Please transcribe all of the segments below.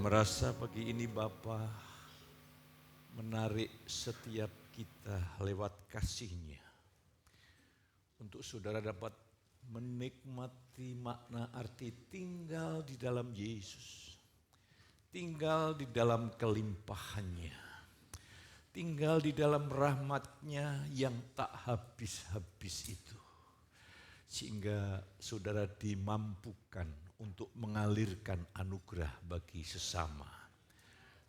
merasa pagi ini Bapa menarik setiap kita lewat kasih-Nya untuk saudara dapat menikmati makna arti tinggal di dalam Yesus, tinggal di dalam kelimpahan-Nya, tinggal di dalam rahmat-Nya yang tak habis-habis itu, sehingga saudara dimampukan untuk mengalirkan anugerah bagi sesama.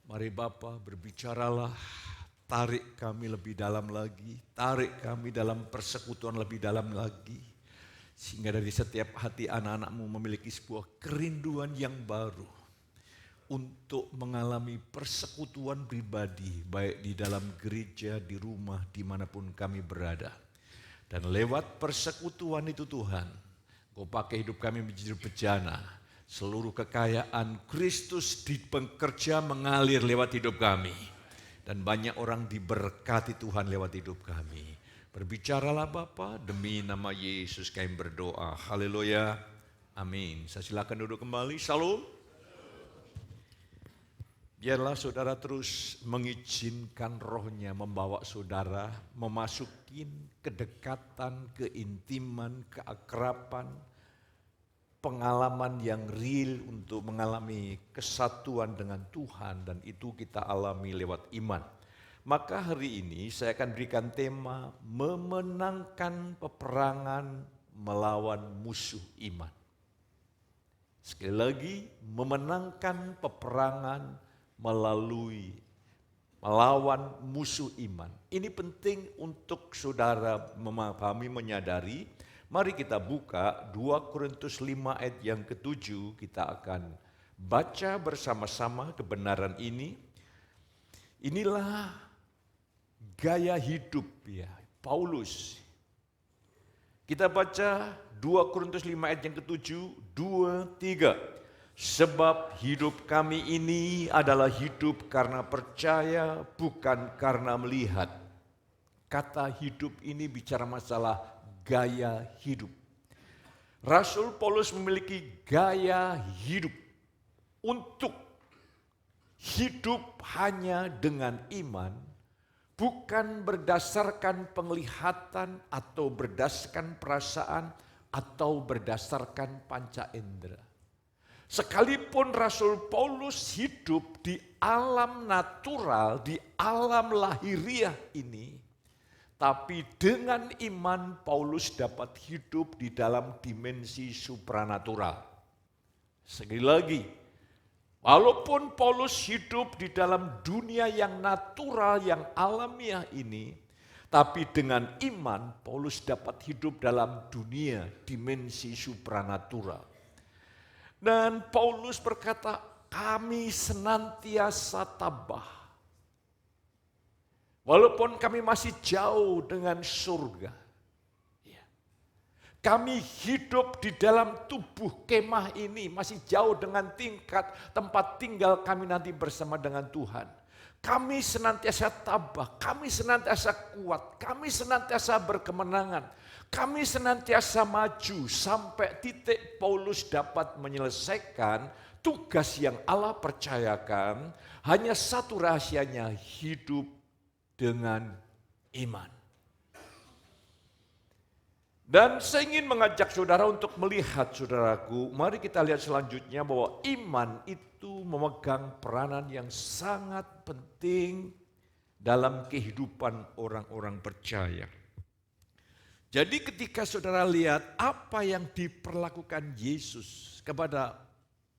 Mari Bapa, berbicaralah, tarik kami lebih dalam lagi, tarik kami dalam persekutuan lebih dalam lagi, sehingga dari setiap hati anak-anak-Mu memiliki sebuah kerinduan yang baru untuk mengalami persekutuan pribadi, baik di dalam gereja, di rumah, dimanapun kami berada. Dan lewat persekutuan itu Tuhan, Kau pakai hidup kami menjadi bejana. Seluruh kekayaan Kristus bekerja mengalir lewat hidup kami. Dan banyak orang diberkati Tuhan lewat hidup kami. Berbicaralah Bapa, demi nama Yesus kami berdoa. Haleluya. Amin. Saya silakan duduk kembali. Salam. Biarlah saudara terus mengizinkan Roh-Nya membawa saudara memasuki kedekatan, keintiman, keakraban, pengalaman yang real untuk mengalami kesatuan dengan Tuhan, dan itu kita alami lewat iman. Maka hari ini saya akan berikan tema memenangkan peperangan melawan musuh iman. Sekali lagi, memenangkan peperangan melawan musuh iman. Ini penting untuk saudara memahami, menyadari. Mari kita buka 2 Korintus 5 ayat yang ke-7. Kita akan baca bersama-sama kebenaran ini. Inilah gaya hidup ya Paulus. Kita baca 2 Korintus 5 ayat yang ke-7, 2, 3. Sebab hidup kami ini adalah hidup karena percaya, bukan karena melihat. Kata hidup ini bicara masalah gaya hidup. Rasul Paulus memiliki gaya hidup untuk hidup hanya dengan iman, bukan berdasarkan penglihatan atau berdasarkan perasaan atau berdasarkan panca indera. Sekalipun Rasul Paulus hidup di alam natural, di alam lahiriah ini, tapi dengan iman Paulus dapat hidup di dalam dimensi supranatural. Sekali lagi, walaupun Paulus hidup di dalam dunia yang natural, yang alamiah ini, tapi dengan iman Paulus dapat hidup dalam dunia dimensi supranatural. Dan Paulus berkata, kami senantiasa tabah. Walaupun kami masih jauh dengan surga. Kami hidup di dalam tubuh kemah ini, masih jauh dengan tingkat tempat tinggal kami nanti bersama dengan Tuhan. Kami senantiasa tabah, kami senantiasa kuat, kami senantiasa berkemenangan. Kami senantiasa maju sampai titik Paulus dapat menyelesaikan tugas yang Allah percayakan. Hanya satu rahasianya, hidup dengan iman. Dan saya ingin mengajak saudara untuk melihat, saudaraku, mari kita lihat selanjutnya bahwa iman itu memegang peranan yang sangat penting dalam kehidupan orang-orang percaya. Jadi ketika saudara lihat apa yang diperlakukan Yesus kepada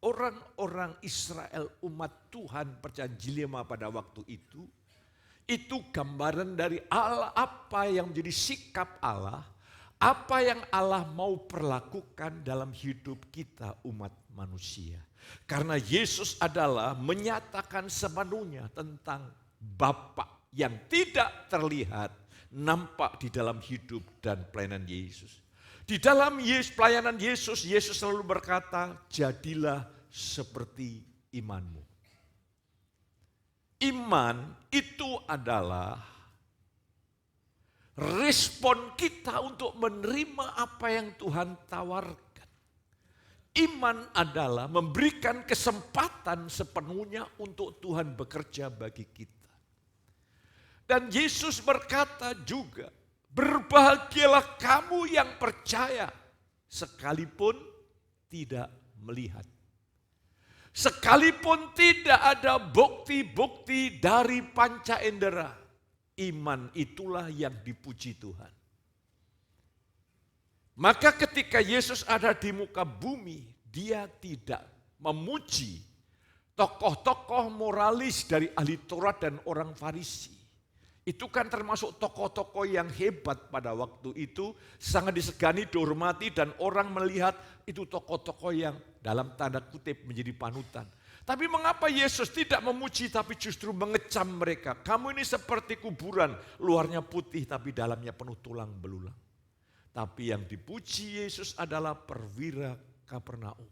orang-orang Israel, umat Tuhan perjanjian lama pada waktu itu gambaran dari Allah, apa yang menjadi sikap Allah, apa yang Allah mau perlakukan dalam hidup kita umat manusia. Karena Yesus adalah menyatakan sepenuhnya tentang Bapa yang tidak terlihat, nampak di dalam hidup dan pelayanan Yesus. Di dalam pelayanan Yesus, Yesus selalu berkata, jadilah seperti imanmu. Iman itu adalah respon kita untuk menerima apa yang Tuhan tawarkan. iman adalah memberikan kesempatan sepenuhnya untuk Tuhan bekerja bagi kita. Dan Yesus berkata juga, berbahagialah kamu yang percaya sekalipun tidak melihat. Sekalipun tidak ada bukti-bukti dari panca indera, iman itulah yang dipuji Tuhan. Maka ketika Yesus ada di muka bumi, dia tidak memuji tokoh-tokoh moralis dari ahli Taurat dan orang Farisi. Itu kan termasuk tokoh-tokoh yang hebat pada waktu itu, sangat disegani, dihormati, dan orang melihat itu tokoh-tokoh yang dalam tanda kutip menjadi panutan. Tapi mengapa Yesus tidak memuji tapi justru mengecam mereka? Kamu ini seperti kuburan, luarnya putih tapi dalamnya penuh tulang belulang. Tapi yang dipuji Yesus adalah perwira Kapernaum.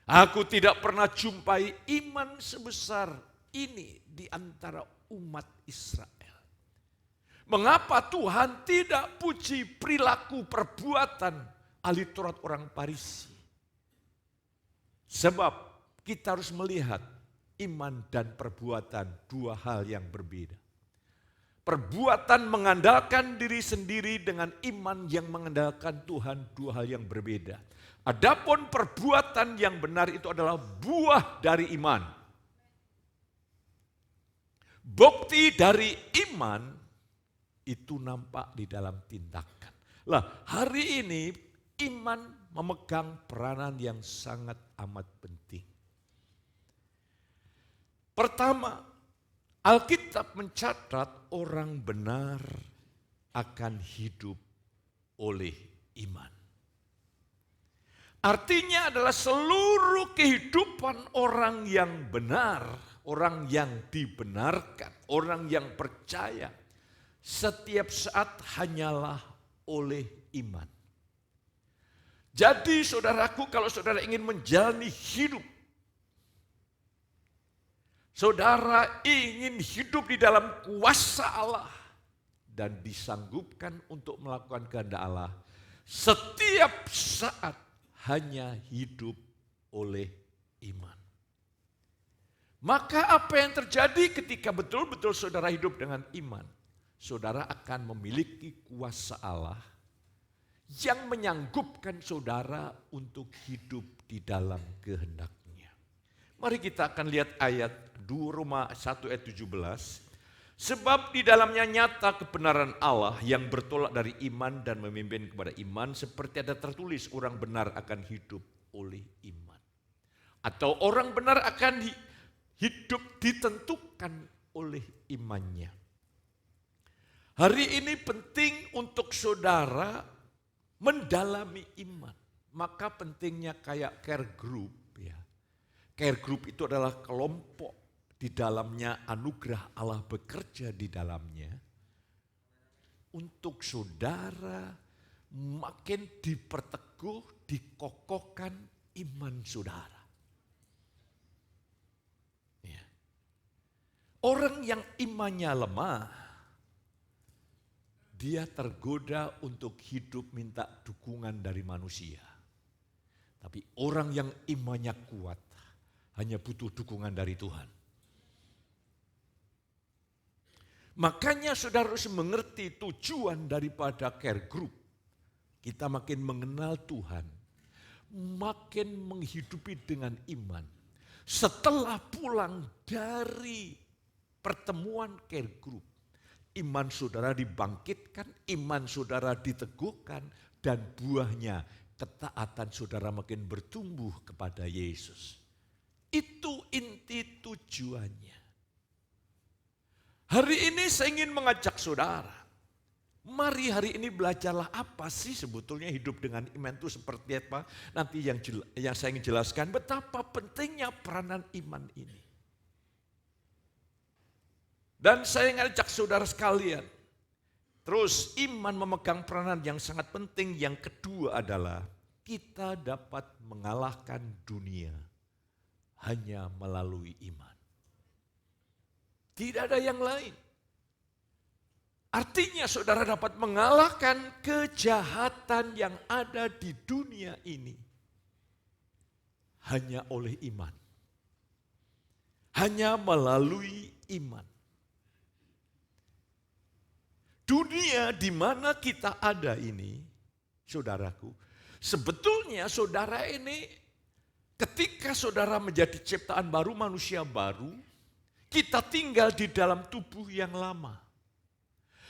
Aku tidak pernah jumpai iman sebesar ini di antara umat Israel. Mengapa Tuhan tidak puji perilaku perbuatan ahli Taurat orang Farisi? Sebab kita harus melihat iman dan perbuatan dua hal yang berbeda. Perbuatan mengandalkan diri sendiri dengan iman yang mengandalkan Tuhan, dua hal yang berbeda. Adapun perbuatan yang benar itu adalah buah dari iman. Bukti dari iman itu nampak di dalam tindakan. Lah, hari ini iman memegang peranan yang sangat amat penting. Pertama, Alkitab mencatat orang benar akan hidup oleh iman. Artinya adalah seluruh kehidupan orang yang benar, orang yang dibenarkan, orang yang percaya, setiap saat hanyalah oleh iman. Jadi saudaraku, kalau saudara ingin menjalani hidup, saudara ingin hidup di dalam kuasa Allah dan disanggupkan untuk melakukan kehendak Allah, setiap saat hanya hidup oleh iman. Maka apa yang terjadi ketika betul-betul saudara hidup dengan iman? Saudara akan memiliki kuasa Allah yang menyanggupkan saudara untuk hidup di dalam kehendak-Nya. Mari kita akan lihat ayat 2 Roma 1 ayat 17. Sebab di dalamnya nyata kebenaran Allah yang bertolak dari iman dan memimpin kepada iman, seperti ada tertulis, orang benar akan hidup oleh iman. Atau orang benar akan hidup ditentukan oleh imannya. Hari ini penting untuk saudara mendalami iman. Maka pentingnya kayak care group ya. Care group itu adalah kelompok di dalamnya anugerah Allah bekerja di dalamnya. Untuk saudara makin diperteguh, dikokohkan iman saudara. Ya. Orang yang imannya lemah, dia tergoda untuk hidup minta dukungan dari manusia. Tapi orang yang imannya kuat hanya butuh dukungan dari Tuhan. Makanya saudara harus mengerti tujuan daripada care group. Kita makin mengenal Tuhan, makin menghidupi dengan iman. Setelah pulang dari pertemuan care group, iman saudara dibangkitkan, iman saudara diteguhkan, dan buahnya ketaatan saudara makin bertumbuh kepada Yesus. Itu inti tujuannya. Hari ini saya ingin mengajak saudara, mari hari ini belajarlah apa sih sebetulnya hidup dengan iman itu seperti apa. Nanti yang saya ingin jelaskan betapa pentingnya peranan iman ini. Dan saya ngajak saudara sekalian, terus iman memegang peranan yang sangat penting. Yang kedua adalah kita dapat mengalahkan dunia hanya melalui iman. Tidak ada yang lain. Artinya saudara dapat mengalahkan kejahatan yang ada di dunia ini hanya oleh iman. Hanya melalui iman. Dunia di mana kita ada ini, saudaraku, sebetulnya saudara ini ketika saudara menjadi ciptaan baru, manusia baru, kita tinggal di dalam tubuh yang lama.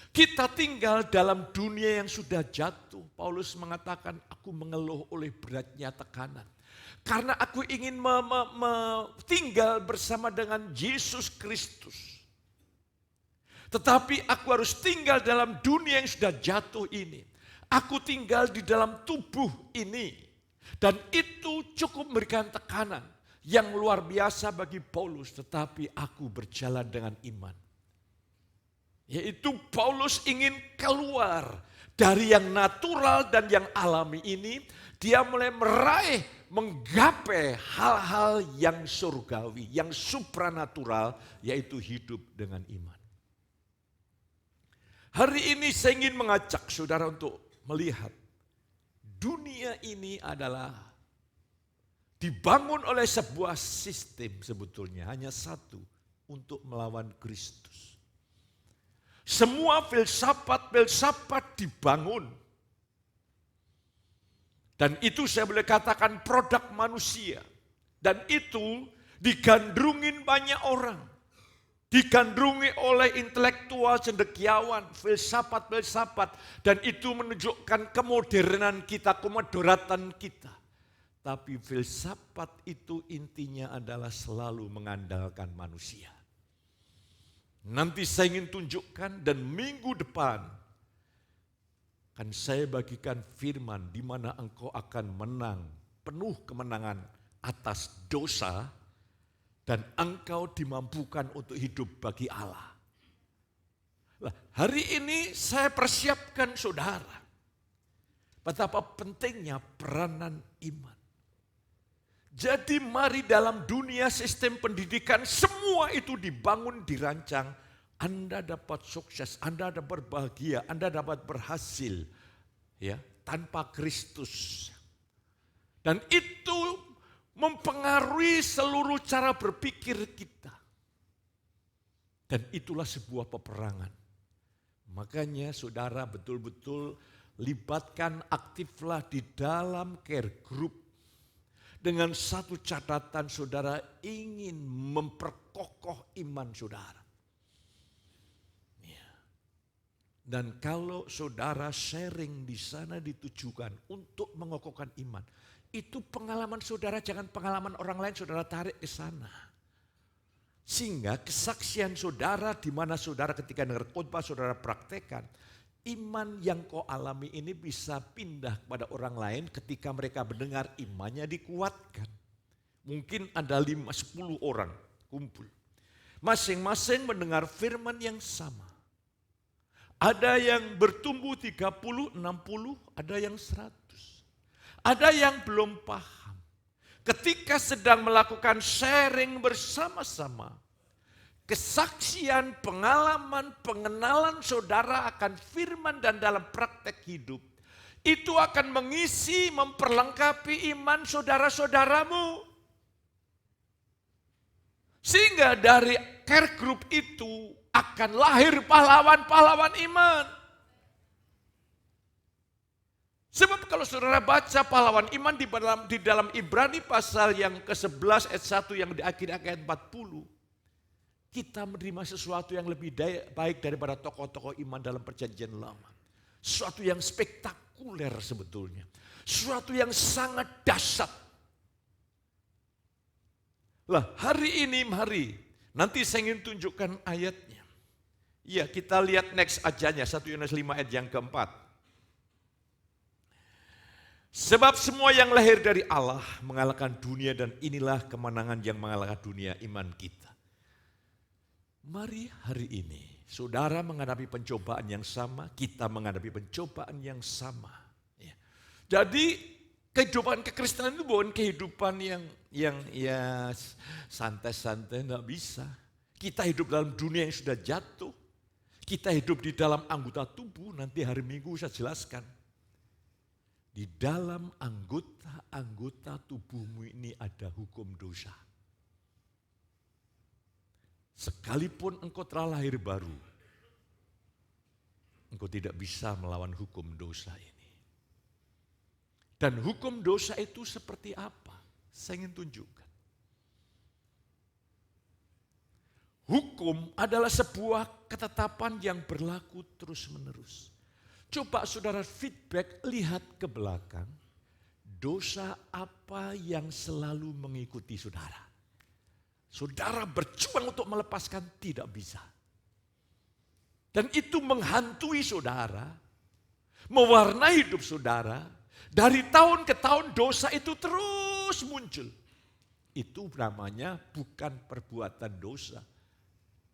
Kita tinggal dalam dunia yang sudah jatuh. Paulus mengatakan, aku mengeluh oleh beratnya tekanan. Karena aku ingin tinggal bersama dengan Yesus Kristus. Tetapi aku harus tinggal dalam dunia yang sudah jatuh ini. Aku tinggal di dalam tubuh ini. Dan itu cukup memberikan tekanan yang luar biasa bagi Paulus. Tetapi aku berjalan dengan iman. Yaitu Paulus ingin keluar dari yang natural dan yang alami ini. Dia mulai meraih, menggapai hal-hal yang surgawi, yang supranatural, yaitu hidup dengan iman. Hari ini saya ingin mengajak saudara untuk melihat dunia ini adalah dibangun oleh sebuah sistem sebetulnya, hanya satu, untuk melawan Kristus. Semua filsafat dibangun. Dan itu saya boleh katakan produk manusia. Dan itu digandrungin banyak orang. Digandrungi oleh intelektual, cendekiawan, filsafat. Dan itu menunjukkan kemodernan kita, kemoderatan kita. Tapi filsafat itu intinya adalah selalu mengandalkan manusia. Nanti saya ingin tunjukkan dan minggu depan akan saya bagikan firman di mana engkau akan menang, penuh kemenangan atas dosa dan engkau dimampukan untuk hidup bagi Allah. Nah, hari ini saya persiapkan saudara betapa pentingnya peranan iman. Jadi mari dalam dunia sistem pendidikan semua itu dibangun, dirancang. Anda dapat sukses, Anda dapat berbahagia, Anda dapat berhasil ya tanpa Kristus. Dan itu mempengaruhi seluruh cara berpikir kita. Dan itulah sebuah peperangan. Makanya saudara betul-betul libatkan, aktiflah di dalam care group. Dengan satu catatan, saudara ingin memperkokoh iman saudara. Ya. Dan kalau saudara sharing di sana ditujukan untuk mengokohkan iman, itu pengalaman saudara, jangan pengalaman orang lain saudara tarik ke sana. Sehingga kesaksian saudara di mana saudara ketika dengar khotbah saudara praktekkan, iman yang kau alami ini bisa pindah kepada orang lain ketika mereka mendengar imannya dikuatkan. Mungkin ada 5-10 orang kumpul. Masing-masing mendengar firman yang sama. Ada yang bertumbuh 30, 60, ada yang 100. Ada yang belum paham. Ketika sedang melakukan sharing bersama-sama, kesaksian, pengalaman, pengenalan saudara akan firman dan dalam praktek hidup, itu akan mengisi, memperlengkapi iman saudara-saudaramu. Sehingga dari care group itu akan lahir pahlawan-pahlawan iman. Sebab kalau saudara baca pahlawan iman di dalam Ibrani pasal yang ke-11 ayat 1 yang di akhir ayat 40, kita menerima sesuatu yang lebih baik daripada tokoh-tokoh iman dalam perjanjian lama. Sesuatu yang spektakuler sebetulnya. Sesuatu yang sangat dahsyat. Lah hari ini mari, nanti saya ingin tunjukkan ayatnya. Ya kita lihat next ajanya, 1 Yohanes 5 ayat yang keempat. Sebab semua yang lahir dari Allah mengalahkan dunia dan inilah kemenangan yang mengalahkan dunia, iman kita. Mari hari ini saudara menghadapi pencobaan yang sama, kita menghadapi pencobaan yang sama. Ya. Jadi kehidupan kekristenan itu bukan kehidupan yang ya santai-santai, enggak bisa. Kita hidup dalam dunia yang sudah jatuh. Kita hidup di dalam anggota tubuh, nanti hari Minggu saya jelaskan. Di dalam anggota-anggota tubuhmu ini ada hukum dosa. Sekalipun engkau telah lahir baru, engkau tidak bisa melawan hukum dosa ini. Dan hukum dosa itu seperti apa? Saya ingin tunjukkan. Hukum adalah sebuah ketetapan yang berlaku terus-menerus. Coba saudara feedback, lihat ke belakang. Dosa apa yang selalu mengikuti saudara? Saudara berjuang untuk melepaskan, tidak bisa. Dan itu menghantui saudara, mewarnai hidup saudara. Dari tahun ke tahun dosa itu terus muncul. Itu namanya bukan perbuatan dosa.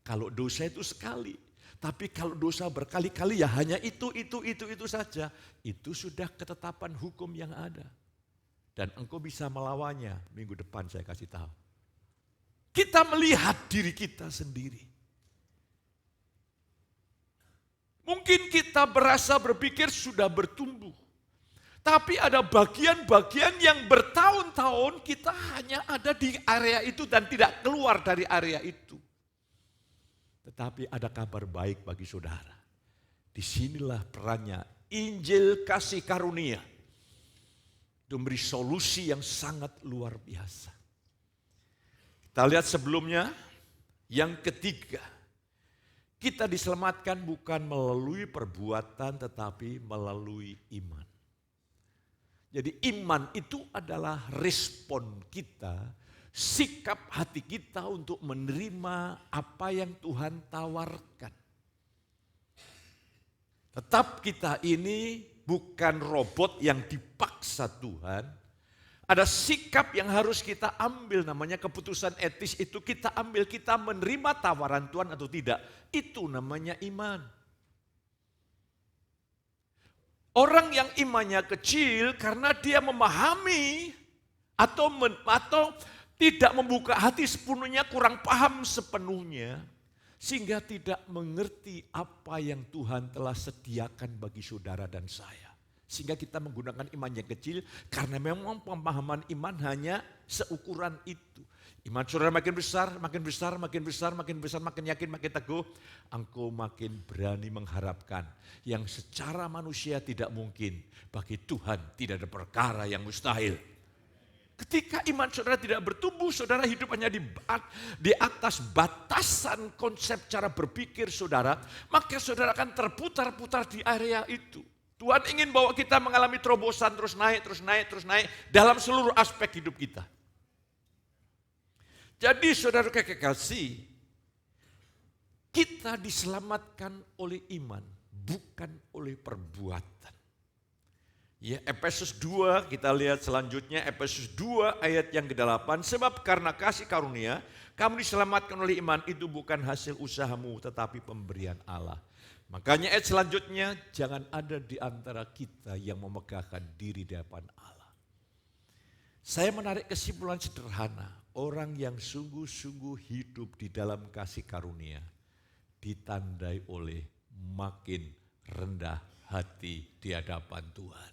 Kalau dosa itu sekali, tapi kalau dosa berkali-kali ya hanya itu saja. Itu sudah ketetapan hukum yang ada. Dan engkau bisa melawannya, minggu depan saya kasih tahu. Kita melihat diri kita sendiri. Mungkin kita berpikir sudah bertumbuh. Tapi ada bagian-bagian yang bertahun-tahun kita hanya ada di area itu dan tidak keluar dari area itu. Tetapi ada kabar baik bagi saudara. Disinilah perannya Injil kasih karunia. Itu memberi solusi yang sangat luar biasa. Kita lihat sebelumnya, yang ketiga. Kita diselamatkan bukan melalui perbuatan tetapi melalui iman. Jadi iman itu adalah respon kita, sikap hati kita untuk menerima apa yang Tuhan tawarkan. Tetap kita ini bukan robot yang dipaksa Tuhan. Ada sikap yang harus kita ambil, namanya keputusan etis itu kita ambil, kita menerima tawaran Tuhan atau tidak. Itu namanya iman. Orang yang imannya kecil karena dia memahami atau tidak membuka hati sepenuhnya, kurang paham sepenuhnya, sehingga tidak mengerti apa yang Tuhan telah sediakan bagi saudara dan saya. Sehingga kita menggunakan iman yang kecil karena memang pemahaman iman hanya seukuran itu. Iman saudara makin besar, makin besar, makin besar, makin besar, makin yakin, makin teguh. Engkau makin berani mengharapkan yang secara manusia tidak mungkin. Bagi Tuhan tidak ada perkara yang mustahil. Ketika iman saudara tidak bertumbuh, saudara hidup hanya di atas batasan konsep cara berpikir saudara, maka saudara akan terputar-putar di area itu. Tuhan ingin bawa kita mengalami terobosan terus naik, terus naik, terus naik dalam seluruh aspek hidup kita. Jadi saudara kekasih, kita diselamatkan oleh iman, bukan oleh perbuatan. Ya, Efesus 2 kita lihat selanjutnya, Efesus 2 ayat yang ke-8. Sebab karena kasih karunia, kamu diselamatkan oleh iman, itu bukan hasil usahamu tetapi pemberian Allah. Makanya ayat selanjutnya, jangan ada di antara kita yang memegahkan diri di hadapan Allah. Saya menarik kesimpulan sederhana, orang yang sungguh-sungguh hidup di dalam kasih karunia ditandai oleh makin rendah hati di hadapan Tuhan.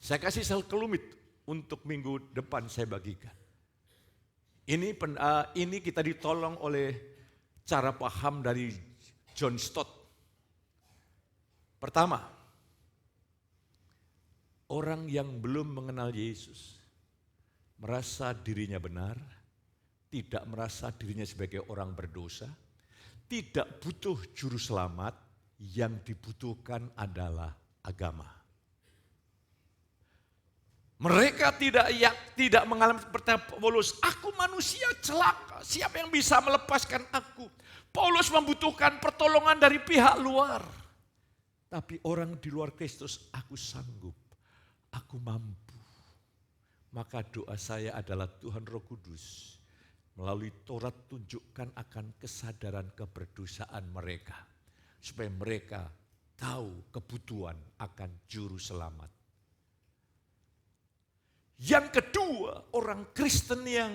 Saya kasih sekelumit untuk minggu depan saya bagikan. Ini kita ditolong oleh cara paham dari John Stott. Pertama, orang yang belum mengenal Yesus merasa dirinya benar, tidak merasa dirinya sebagai orang berdosa, tidak butuh juru selamat, yang dibutuhkan adalah agama. Mereka tidak mengalami seperti Paulus, aku manusia celaka, siapa yang bisa melepaskan aku? Paulus membutuhkan pertolongan dari pihak luar. Tapi orang di luar Kristus, aku sanggup, aku mampu. Maka doa saya adalah Tuhan Roh Kudus melalui Taurat tunjukkan akan kesadaran keberdosaan mereka. Supaya mereka tahu kebutuhan akan juru selamat. Yang kedua, orang Kristen yang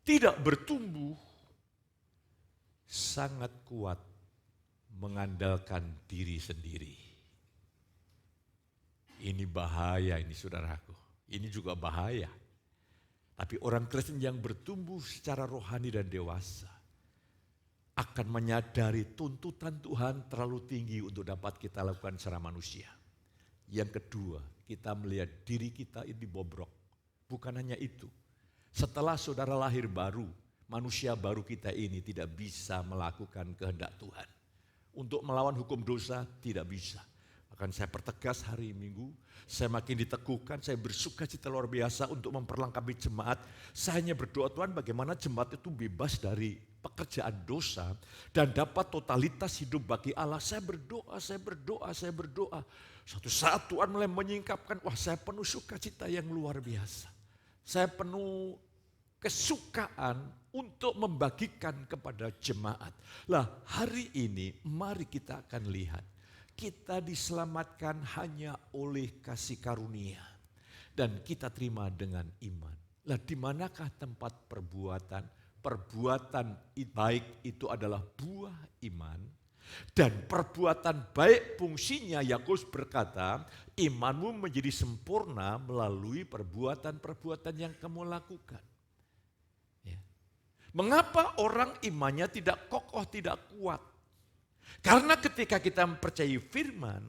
tidak bertumbuh sangat kuat mengandalkan diri sendiri. Ini bahaya ini saudaraku, ini juga bahaya. Tapi orang Kristen yang bertumbuh secara rohani dan dewasa akan menyadari tuntutan Tuhan terlalu tinggi untuk dapat kita lakukan secara manusia. Yang kedua, kita melihat diri kita ini bobrok. Bukan hanya itu, setelah saudara lahir baru, manusia baru kita ini tidak bisa melakukan kehendak Tuhan. Untuk melawan hukum dosa tidak bisa. Bahkan saya pertegas hari Minggu, saya makin diteguhkan, saya bersuka cita luar biasa untuk memperlengkapi jemaat. Saya hanya berdoa, Tuhan bagaimana jemaat itu bebas dari pekerjaan dosa dan dapat totalitas hidup bagi Allah. Saya berdoa. Suatu saat Tuhan mulai menyingkapkan, wah saya penuh sukacita yang luar biasa. Saya penuh kesukaan untuk membagikan kepada jemaat. Lah hari ini mari kita akan lihat. Kita diselamatkan hanya oleh kasih karunia. Dan kita terima dengan iman. Lah di manakah tempat perbuatan? Perbuatan baik itu adalah buah iman. Dan perbuatan baik fungsinya, Yakobus berkata, imanmu menjadi sempurna melalui perbuatan-perbuatan yang kamu lakukan. Ya. Mengapa orang imannya tidak kokoh, tidak kuat? Karena ketika kita mempercayai firman,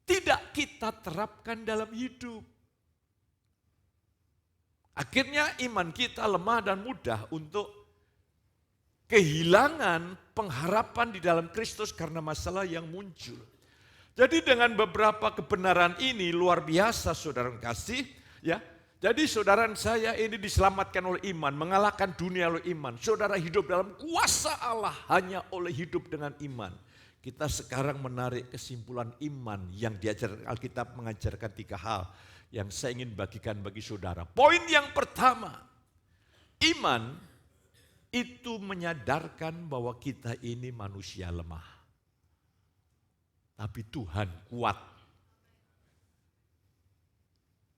tidak kita terapkan dalam hidup. Akhirnya iman kita lemah dan mudah untuk kehilangan pengharapan di dalam Kristus karena masalah yang muncul. Jadi dengan beberapa kebenaran ini luar biasa saudara kasih, ya. Jadi saudara saya ini diselamatkan oleh iman, mengalahkan dunia oleh iman. Saudara hidup dalam kuasa Allah hanya oleh hidup dengan iman. Kita sekarang menarik kesimpulan iman yang diajarkan Alkitab mengajarkan 3 hal yang saya ingin bagikan bagi saudara. Poin yang pertama, iman itu menyadarkan bahwa kita ini manusia lemah. Tapi Tuhan kuat.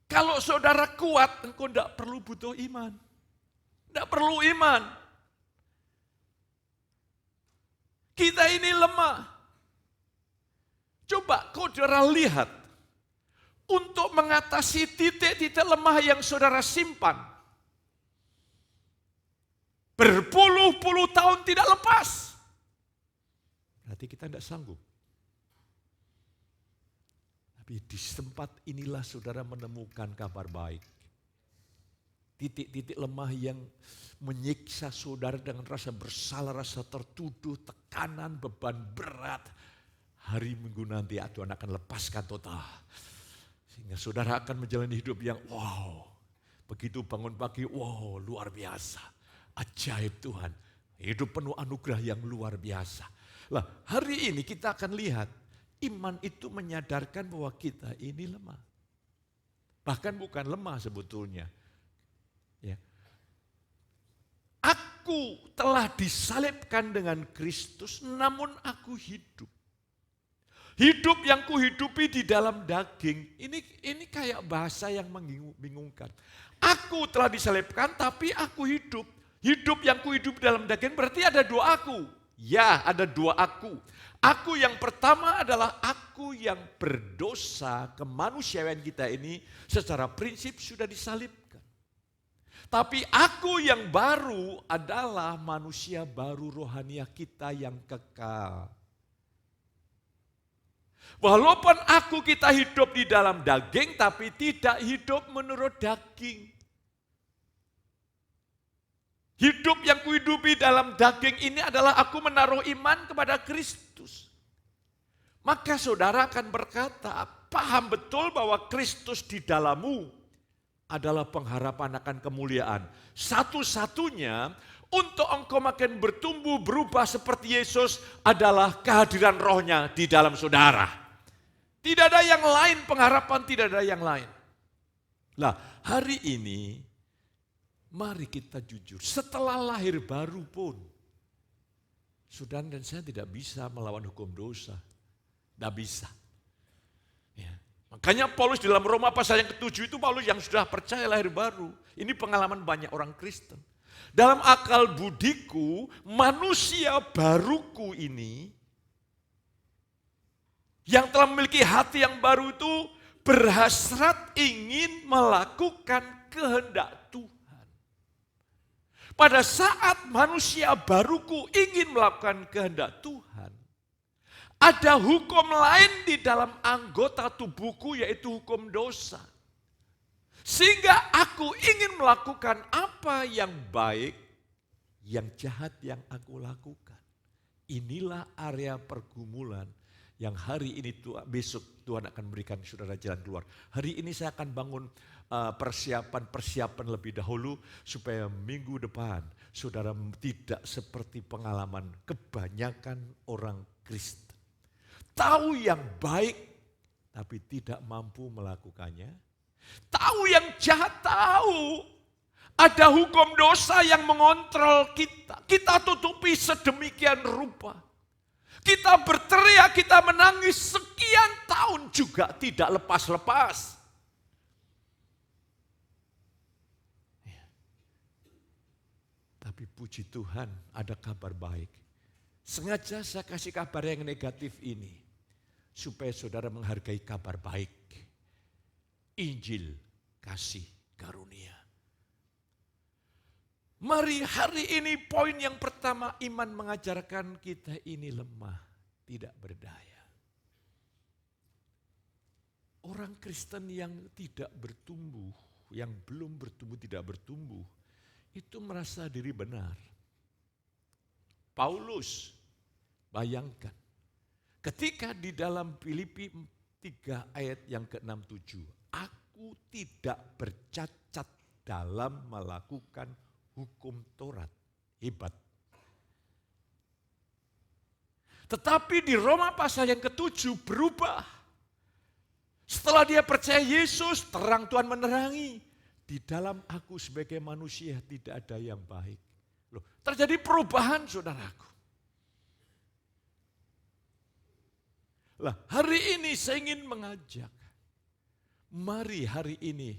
Kalau saudara kuat, engkau tidak perlu butuh iman. Tidak perlu iman. Kita ini lemah. Coba saudara lihat. Untuk mengatasi titik-titik lemah yang saudara simpan. Berpuluh-puluh tahun tidak lepas. Berarti kita tidak sanggup. Tapi di tempat inilah saudara menemukan kabar baik. Titik-titik lemah yang menyiksa saudara dengan rasa bersalah, rasa tertuduh, tekanan, beban berat. Hari Minggu nanti Tuhan akan lepaskan total. Sehingga saudara akan menjalani hidup yang wow. Begitu bangun pagi, wow luar biasa. Ajaib Tuhan, hidup penuh anugerah yang luar biasa. Lah hari ini kita akan lihat, iman itu menyadarkan bahwa kita ini lemah. Bahkan bukan lemah sebetulnya. Ya. Aku telah disalibkan dengan Kristus, namun aku hidup. Hidup yang kuhidupi di dalam daging, ini kayak bahasa yang membingungkan. Aku telah disalibkan tapi aku hidup. Hidup yang kuhidup dalam daging berarti ada 2 aku. Ya, ada 2 aku. Aku yang pertama adalah aku yang berdosa, kemanusiaan kita ini secara prinsip sudah disalibkan. Tapi aku yang baru adalah manusia baru rohaniah kita yang kekal. Walaupun kita hidup di dalam daging tapi tidak hidup menurut daging. Hidup yang kuhidupi dalam daging ini adalah aku menaruh iman kepada Kristus. Maka saudara akan berkata, paham betul bahwa Kristus di dalammu adalah pengharapan akan kemuliaan. Satu-satunya untuk engkau makin bertumbuh berubah seperti Yesus adalah kehadiran rohnya di dalam saudara. Tidak ada yang lain pengharapan, tidak ada yang lain. Nah hari ini, mari kita jujur, setelah lahir baru pun, saudara dan saya tidak bisa melawan hukum dosa. Tidak bisa. Ya. Makanya Paulus di dalam Roma pasal yang ke-7 itu Paulus yang sudah percaya lahir baru. Ini pengalaman banyak orang Kristen. Dalam akal budiku, manusia baruku ini yang telah memiliki hati yang baru itu berhasrat ingin melakukan kehendak Tuhan. Pada saat manusia baruku ingin melakukan kehendak Tuhan, ada hukum lain di dalam anggota tubuhku, yaitu hukum dosa. Sehingga aku ingin melakukan apa yang baik, yang jahat yang aku lakukan. Inilah area pergumulan yang hari ini besok Tuhan akan berikan saudara jalan keluar. Hari ini saya akan bangun persiapan lebih dahulu supaya minggu depan saudara tidak seperti pengalaman kebanyakan orang Kristen. Tahu yang baik tapi tidak mampu melakukannya. Tahu yang jahat, tahu. Ada hukum dosa yang mengontrol kita. Kita tutupi sedemikian rupa. Kita berteriak, kita menangis sekian tahun juga tidak lepas-lepas. Ya. Tapi puji Tuhan ada kabar baik. Sengaja saya kasih kabar yang negatif ini. Supaya saudara menghargai kabar baik. Injil kasih karunia. Mari hari ini poin yang pertama, iman mengajarkan kita ini lemah, tidak berdaya. Orang Kristen yang tidak bertumbuh, yang belum bertumbuh, tidak bertumbuh, itu merasa diri benar. Paulus, bayangkan, ketika di dalam Filipi 3 ayat yang ke-6-7, aku tidak bercacat dalam melakukan hukum Taurat. Hebat. Tetapi di Roma pasal yang ke-7 berubah. Setelah dia percaya Yesus, terang Tuhan menerangi. Di dalam aku sebagai manusia tidak ada yang baik. Loh, terjadi perubahan saudaraku. Lah, hari ini saya ingin mengajak. Mari hari ini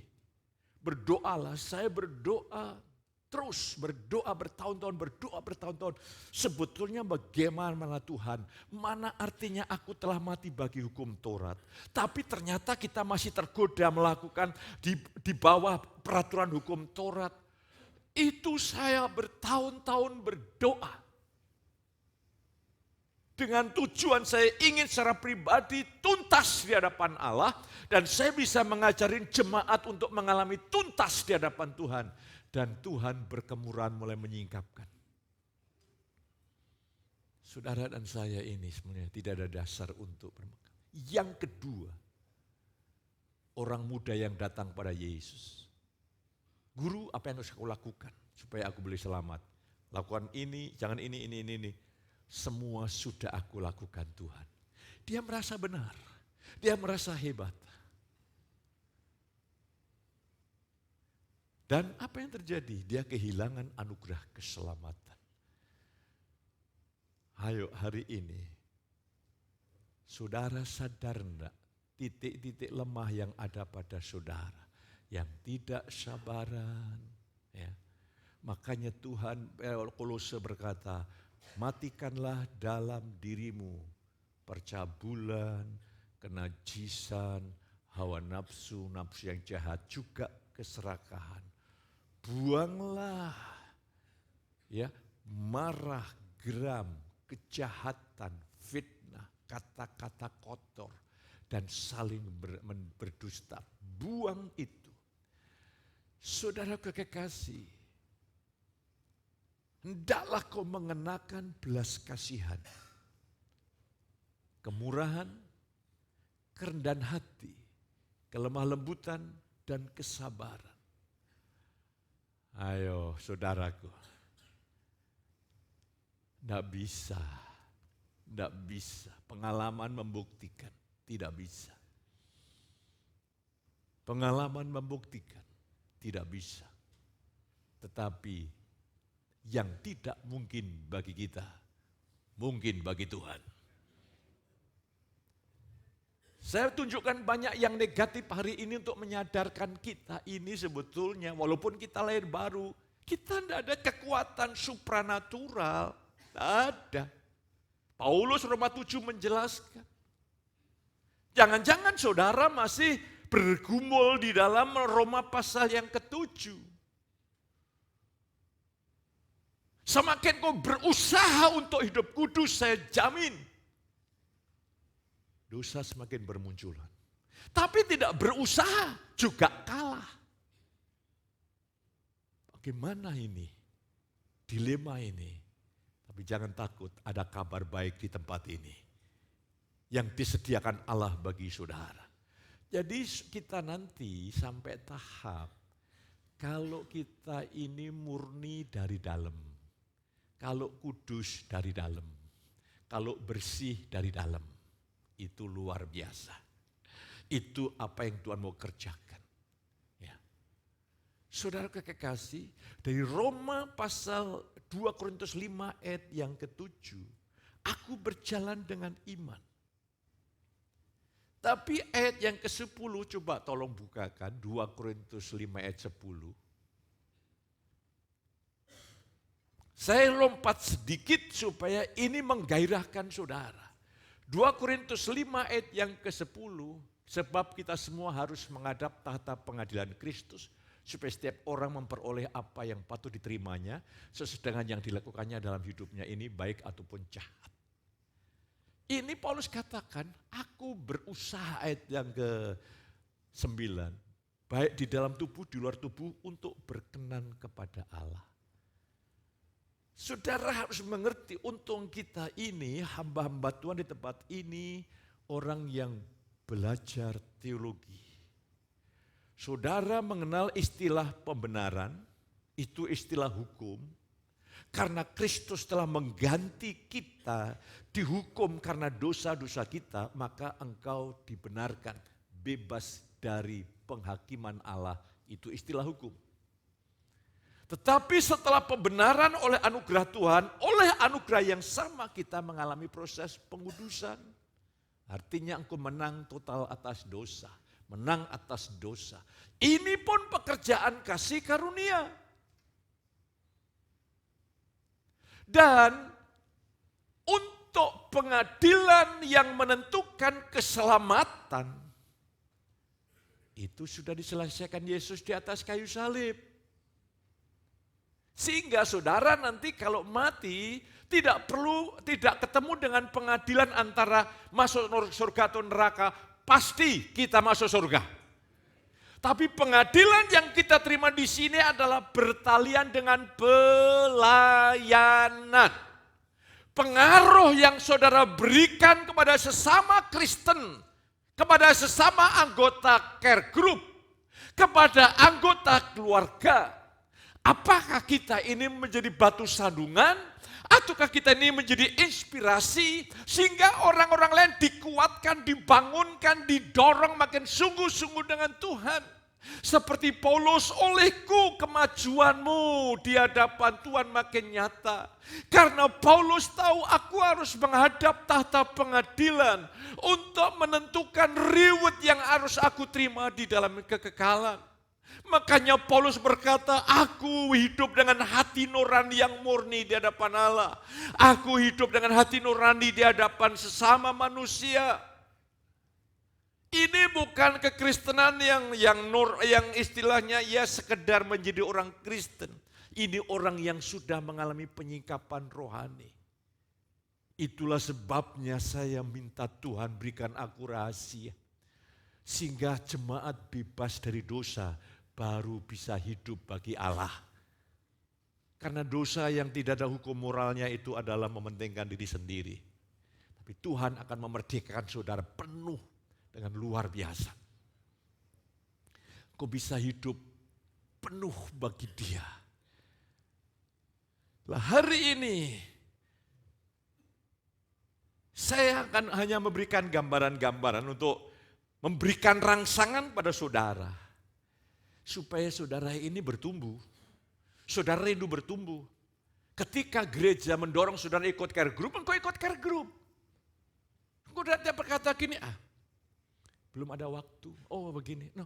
berdoalah, saya berdoa. Terus berdoa bertahun-tahun. Sebetulnya bagaimana Tuhan? Mana artinya aku telah mati bagi hukum Taurat. Tapi ternyata kita masih tergoda melakukan di bawah peraturan hukum Taurat. Itu saya bertahun-tahun berdoa. Dengan tujuan saya ingin secara pribadi tuntas di hadapan Allah. Dan saya bisa mengajarin jemaat untuk mengalami tuntas di hadapan Tuhan. Dan Tuhan berkemurahan mulai menyingkapkan. Saudara dan saya ini sebenarnya tidak ada dasar untuk bermegah. Yang kedua, orang muda yang datang pada Yesus. Guru, apa yang harus aku lakukan supaya aku boleh selamat? Lakukan ini, jangan ini. Semua sudah aku lakukan Tuhan. Dia merasa benar, dia merasa hebat. Dan apa yang terjadi? Dia kehilangan anugerah keselamatan. Ayo hari ini, saudara sadar enggak titik-titik lemah yang ada pada saudara. Yang tidak sabaran. Ya. Makanya Tuhan, Kolose berkata, matikanlah dalam dirimu percabulan, kenajisan, hawa nafsu, nafsu yang jahat, juga keserakahan. Buanglah ya marah, geram, kejahatan, fitnah, kata-kata kotor dan saling berdusta. Buang itu. Saudara kekasih, hendaklah kau mengenakan belas kasihan, kemurahan, kerendahan hati, kelemah lembutan dan kesabaran. Ayo saudaraku, tidak bisa, pengalaman membuktikan, tidak bisa. Pengalaman membuktikan, tidak bisa. Tetapi yang tidak mungkin bagi kita, mungkin bagi Tuhan. Saya tunjukkan banyak yang negatif hari ini untuk menyadarkan kita ini sebetulnya walaupun kita lahir baru, kita tidak ada kekuatan supranatural, tidak ada. Paulus Roma 7 menjelaskan. Jangan-jangan saudara masih bergumul di dalam Roma pasal yang ke-7. Semakin kau berusaha untuk hidup kudus, saya jamin dosa semakin bermunculan. Tapi tidak berusaha juga kalah. Bagaimana ini? Dilema ini. Tapi jangan takut, ada kabar baik di tempat ini yang disediakan Allah bagi saudara. Jadi kita nanti sampai tahap kalau kita ini murni dari dalam, kalau kudus dari dalam, kalau bersih dari dalam, itu luar biasa. Itu apa yang Tuhan mau kerjakan. Ya. Saudara kekasih, dari Roma pasal 2 Korintus 5 ayat yang ke-7, aku berjalan dengan iman. Tapi ayat yang ke-10, coba tolong bukakan 2 Korintus 5 ayat 10. Saya lompat sedikit supaya ini menggairahkan saudara. 2 Korintus 5 ayat yang ke-10, sebab kita semua harus menghadap tahta pengadilan Kristus, supaya setiap orang memperoleh apa yang patut diterimanya, sesuai dengan yang dilakukannya dalam hidupnya ini, baik ataupun jahat. Ini Paulus katakan, aku berusaha ayat yang ke-9, baik di dalam tubuh, di luar tubuh, untuk berkenan kepada Allah. Saudara harus mengerti, untung kita ini, hamba-hamba Tuhan di tempat ini, orang yang belajar teologi. Saudara mengenal istilah pembenaran, itu istilah hukum, karena Kristus telah mengganti kita, dihukum karena dosa-dosa kita, maka engkau dibenarkan, bebas dari penghakiman Allah, itu istilah hukum. Tetapi setelah pembenaran oleh anugerah Tuhan, oleh anugerah yang sama kita mengalami proses pengudusan. Artinya engkau menang total atas dosa, menang atas dosa. Ini pun pekerjaan kasih karunia. Dan untuk pengadilan yang menentukan keselamatan, itu sudah diselesaikan Yesus di atas kayu salib. Sehingga saudara nanti kalau mati tidak ketemu dengan pengadilan antara masuk surga atau neraka, pasti kita masuk surga. Tapi pengadilan yang kita terima di sini adalah bertalian dengan pelayanan. Pengaruh yang saudara berikan kepada sesama Kristen, kepada sesama anggota care group, kepada anggota keluarga. Apakah kita ini menjadi batu sandungan, ataukah kita ini menjadi inspirasi sehingga orang-orang lain dikuatkan, dibangunkan, didorong makin sungguh-sungguh dengan Tuhan. Seperti Paulus, olehku kemajuanmu di hadapan Tuhan makin nyata. Karena Paulus tahu aku harus menghadap tahta pengadilan untuk menentukan reward yang harus aku terima di dalam kekekalan. Makanya Paulus berkata, aku hidup dengan hati nurani yang murni di hadapan Allah. Aku hidup dengan hati nurani di hadapan sesama manusia. Ini bukan kekristenan yang istilahnya ya sekedar menjadi orang Kristen. Ini orang yang sudah mengalami penyingkapan rohani. Itulah sebabnya saya minta Tuhan berikan aku rahasia. Sehingga jemaat bebas dari dosa baru bisa hidup bagi Allah. Karena dosa yang tidak ada hukum moralnya itu adalah mementingkan diri sendiri. Tapi Tuhan akan memerdekakan saudara penuh dengan luar biasa. Kau bisa hidup penuh bagi Dia. Lah hari ini saya akan hanya memberikan gambaran-gambaran untuk memberikan rangsangan pada saudara. Supaya saudara ini bertumbuh. Saudara rindu bertumbuh. Ketika gereja mendorong saudara ikut care group, engkau ikut care group. Engkau tidak berkata gini, belum ada waktu. Oh begini. No.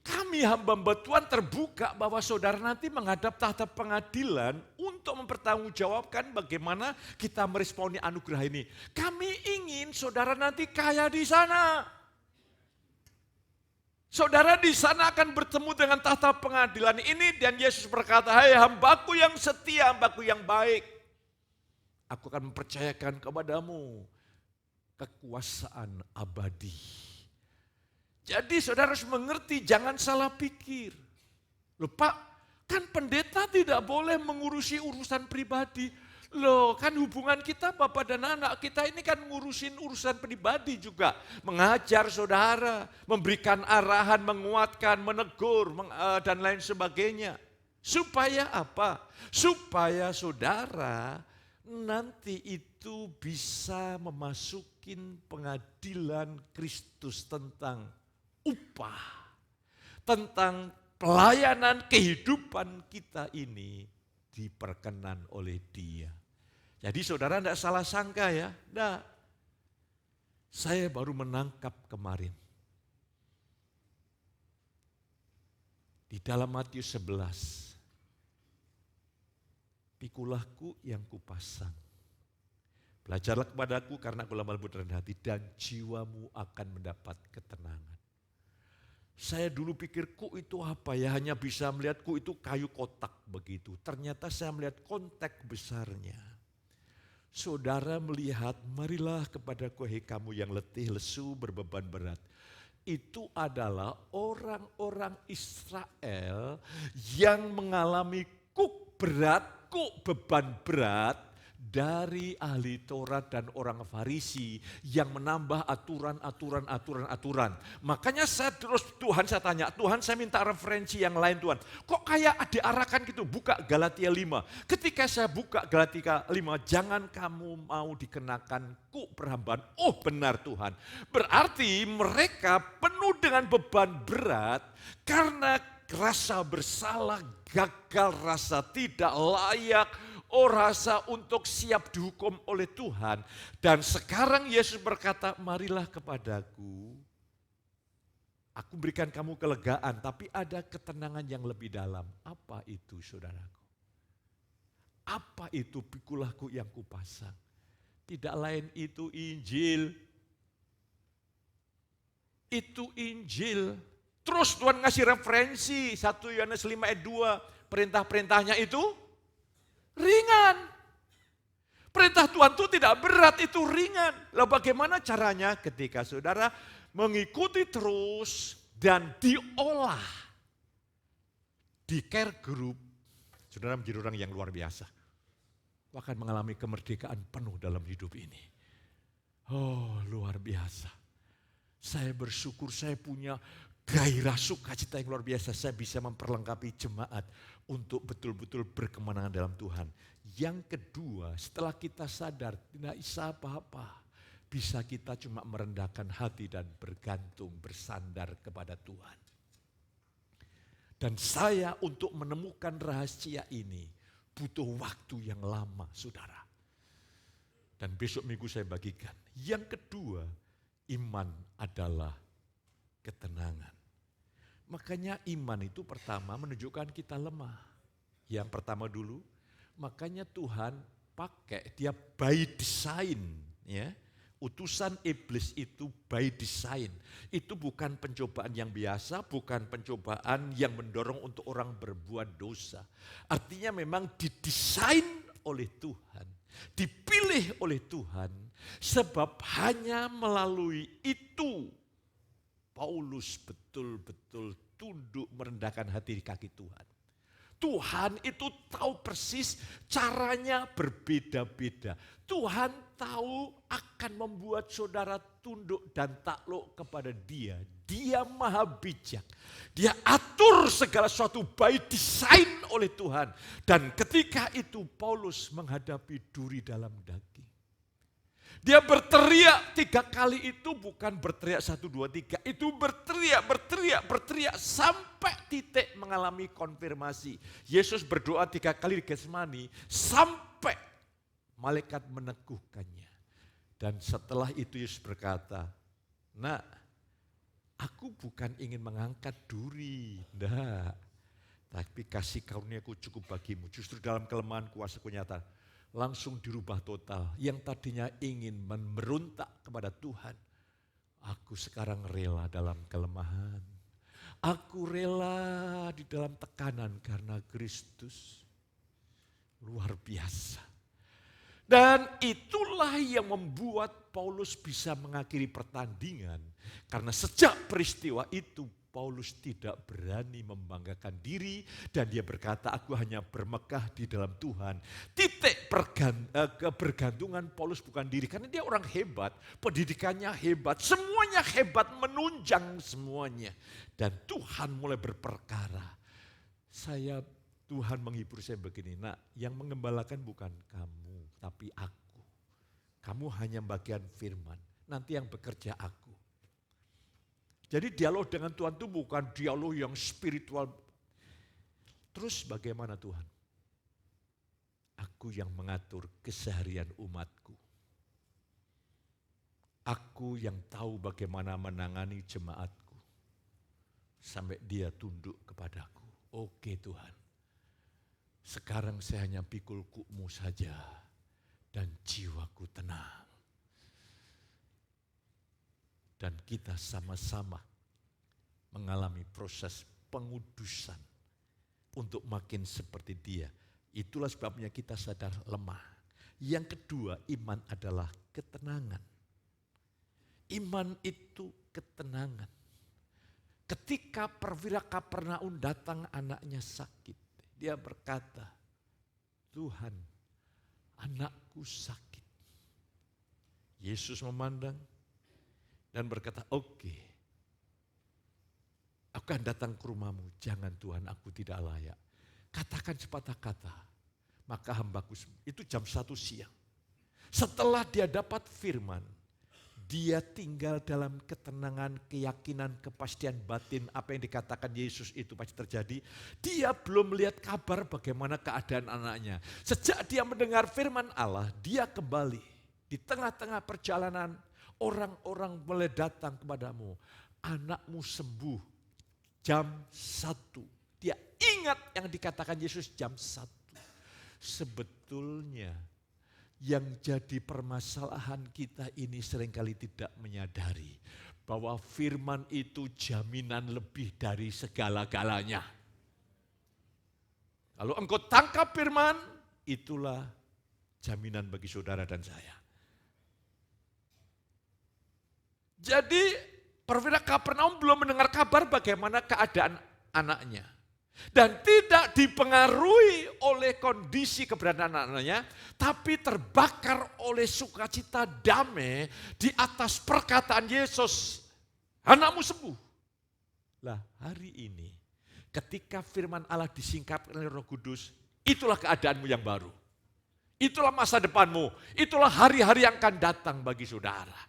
Kami hamba Tuhan terbuka bahwa saudara nanti menghadap tahta pengadilan untuk mempertanggungjawabkan bagaimana kita meresponi anugerah ini. Kami ingin saudara nanti kaya di sana. Saudara di sana akan bertemu dengan tahta pengadilan ini dan Yesus berkata, "Hai hambaku yang setia, hambaku yang baik. Aku akan mempercayakan kepadamu kekuasaan abadi." Jadi saudara harus mengerti, jangan salah pikir. Loh Pak, kan pendeta tidak boleh mengurusi urusan pribadi. Loh kan hubungan kita Bapak dan anak kita ini kan ngurusin urusan pribadi juga. Mengajar saudara, memberikan arahan, menguatkan, menegur, dan lain sebagainya. Supaya apa? Supaya saudara nanti itu bisa memasukin pengadilan Kristus tentang upah, tentang pelayanan kehidupan kita ini diperkenan oleh Dia. Jadi saudara tidak salah sangka ya, tidak. Saya baru menangkap kemarin. Di dalam Matius 11, "Pikulahku yang kupasang. Belajarlah kepadaku karena aku lemah lembut rendah hati dan jiwamu akan mendapat ketenangan." Saya dulu pikir kuk itu apa ya, hanya bisa melihat kuk itu kayu kotak begitu. Ternyata saya melihat konteks besarnya. Saudara melihat, marilah kepadaku hai kamu yang letih, lesu, berbeban berat. Itu adalah orang-orang Israel yang mengalami kuk berat, kuk beban berat dari ahli Taurat dan orang Farisi yang menambah aturan. Makanya saya tanya, Tuhan saya minta referensi yang lain Tuhan. Kok kayak diarahkan gitu, buka Galatia 5. Ketika saya buka Galatia 5, jangan kamu mau dikenakan kuk perhambaan. Oh benar Tuhan. Berarti mereka penuh dengan beban berat karena rasa bersalah, gagal, rasa tidak layak, rasa untuk siap dihukum oleh Tuhan. Dan sekarang Yesus berkata, marilah kepadaku. Aku berikan kamu kelegaan, tapi ada ketenangan yang lebih dalam. Apa itu saudaraku? Apa itu pikulahku yang kupasang? Tidak lain itu Injil. Itu Injil. Terus Tuhan ngasih referensi, 1 Yohanes 5 ayat 2, perintah-perintahnya itu ringan. Perintah Tuhan itu tidak berat, itu ringan. Lalu bagaimana caranya? Ketika saudara mengikuti terus dan diolah di care group, saudara menjadi orang yang luar biasa. Akan mengalami kemerdekaan penuh dalam hidup ini. Oh luar biasa. Saya bersyukur saya punya gairah sukacita yang luar biasa. Saya bisa memperlengkapi jemaat untuk betul-betul berkemenangan dalam Tuhan. Yang kedua, setelah kita sadar tidak bisa apa-apa, bisa kita cuma merendahkan hati dan bergantung, bersandar kepada Tuhan. Dan saya untuk menemukan rahasia ini butuh waktu yang lama, saudara. Dan besok minggu saya bagikan. Yang kedua, iman adalah ketenangan. Makanya iman itu pertama menunjukkan kita lemah. Yang pertama dulu, makanya Tuhan pakai, dia by design. Ya. Utusan iblis itu by design. Itu bukan pencobaan yang biasa, bukan pencobaan yang mendorong untuk orang berbuat dosa. Artinya memang didesain oleh Tuhan, dipilih oleh Tuhan, sebab hanya melalui itu Paulus betul-betul tunduk merendahkan hati di kaki Tuhan. Tuhan itu tahu persis caranya berbeda-beda. Tuhan tahu akan membuat saudara tunduk dan takluk kepada Dia. Dia maha bijak. Dia atur segala sesuatu by design oleh Tuhan. Dan ketika itu Paulus menghadapi duri dalam daging. Dia berteriak 3 kali itu bukan berteriak 1, 2, 3. Itu berteriak sampai titik mengalami konfirmasi. Yesus berdoa 3 kali di Getsemani sampai malaikat meneguhkannya. Dan setelah itu Yesus berkata, "Nak, Aku bukan ingin mengangkat duri, enggak. Tapi kasih karuniaku cukup bagimu. Justru dalam kelemahan kuasaku nyata. Langsung dirubah total. Yang tadinya ingin memberontak kepada Tuhan. Aku sekarang rela dalam kelemahan. Aku rela di dalam tekanan karena Kristus. Luar biasa. Dan itulah yang membuat Paulus bisa mengakhiri pertandingan. Karena sejak peristiwa itu Paulus tidak berani membanggakan diri. Dan dia berkata, aku hanya bermegah di dalam Tuhan. Titik kebergantungan Paulus bukan diri. Karena dia orang hebat, pendidikannya hebat. Semuanya hebat, menunjang semuanya. Dan Tuhan mulai berperkara. Tuhan menghibur saya begini, nak, yang mengembalakan bukan kamu, tapi aku. Kamu hanya bagian firman, nanti yang bekerja aku. Jadi dialog dengan Tuhan itu bukan dialog yang spiritual. Terus bagaimana Tuhan? Aku yang mengatur keseharian umatku. Aku yang tahu bagaimana menangani jemaatku. Sampai dia tunduk kepadaku. Oke Tuhan. Sekarang saya hanya pikul kukmu saja dan jiwaku tenang. Dan kita sama-sama mengalami proses pengudusan untuk makin seperti dia. Itulah sebabnya kita sadar lemah. Yang kedua, iman adalah ketenangan. Iman itu ketenangan. Ketika perwira Kapernaum datang anaknya sakit. Dia berkata, Tuhan, anakku sakit. Yesus memandang dan berkata, oke, aku akan datang ke rumahmu. Jangan Tuhan, aku tidak layak. Katakan sepatah kata, maka hambaku, itu jam 1 siang. Setelah dia dapat firman, dia tinggal dalam ketenangan, keyakinan, kepastian batin apa yang dikatakan Yesus itu pasti terjadi. Dia belum melihat kabar bagaimana keadaan anaknya. Sejak dia mendengar firman Allah, dia kembali. Di tengah-tengah perjalanan, orang-orang mulai datang kepadamu. Anakmu sembuh jam 1. Dia ingat yang dikatakan Yesus jam 1. Sebetulnya yang jadi permasalahan kita ini seringkali tidak menyadari bahwa firman itu jaminan lebih dari segala-galanya. Kalau engkau tangkap firman, itulah jaminan bagi saudara dan saya. Jadi perwira Kapernaum belum mendengar kabar bagaimana keadaan anaknya. Dan tidak dipengaruhi oleh kondisi keberadaan anaknya, tapi terbakar oleh sukacita damai di atas perkataan Yesus, anakmu sembuh. Lah hari ini ketika firman Allah disingkapkan oleh Roh Kudus, itulah keadaanmu yang baru. Itulah masa depanmu, itulah hari-hari yang akan datang bagi saudara.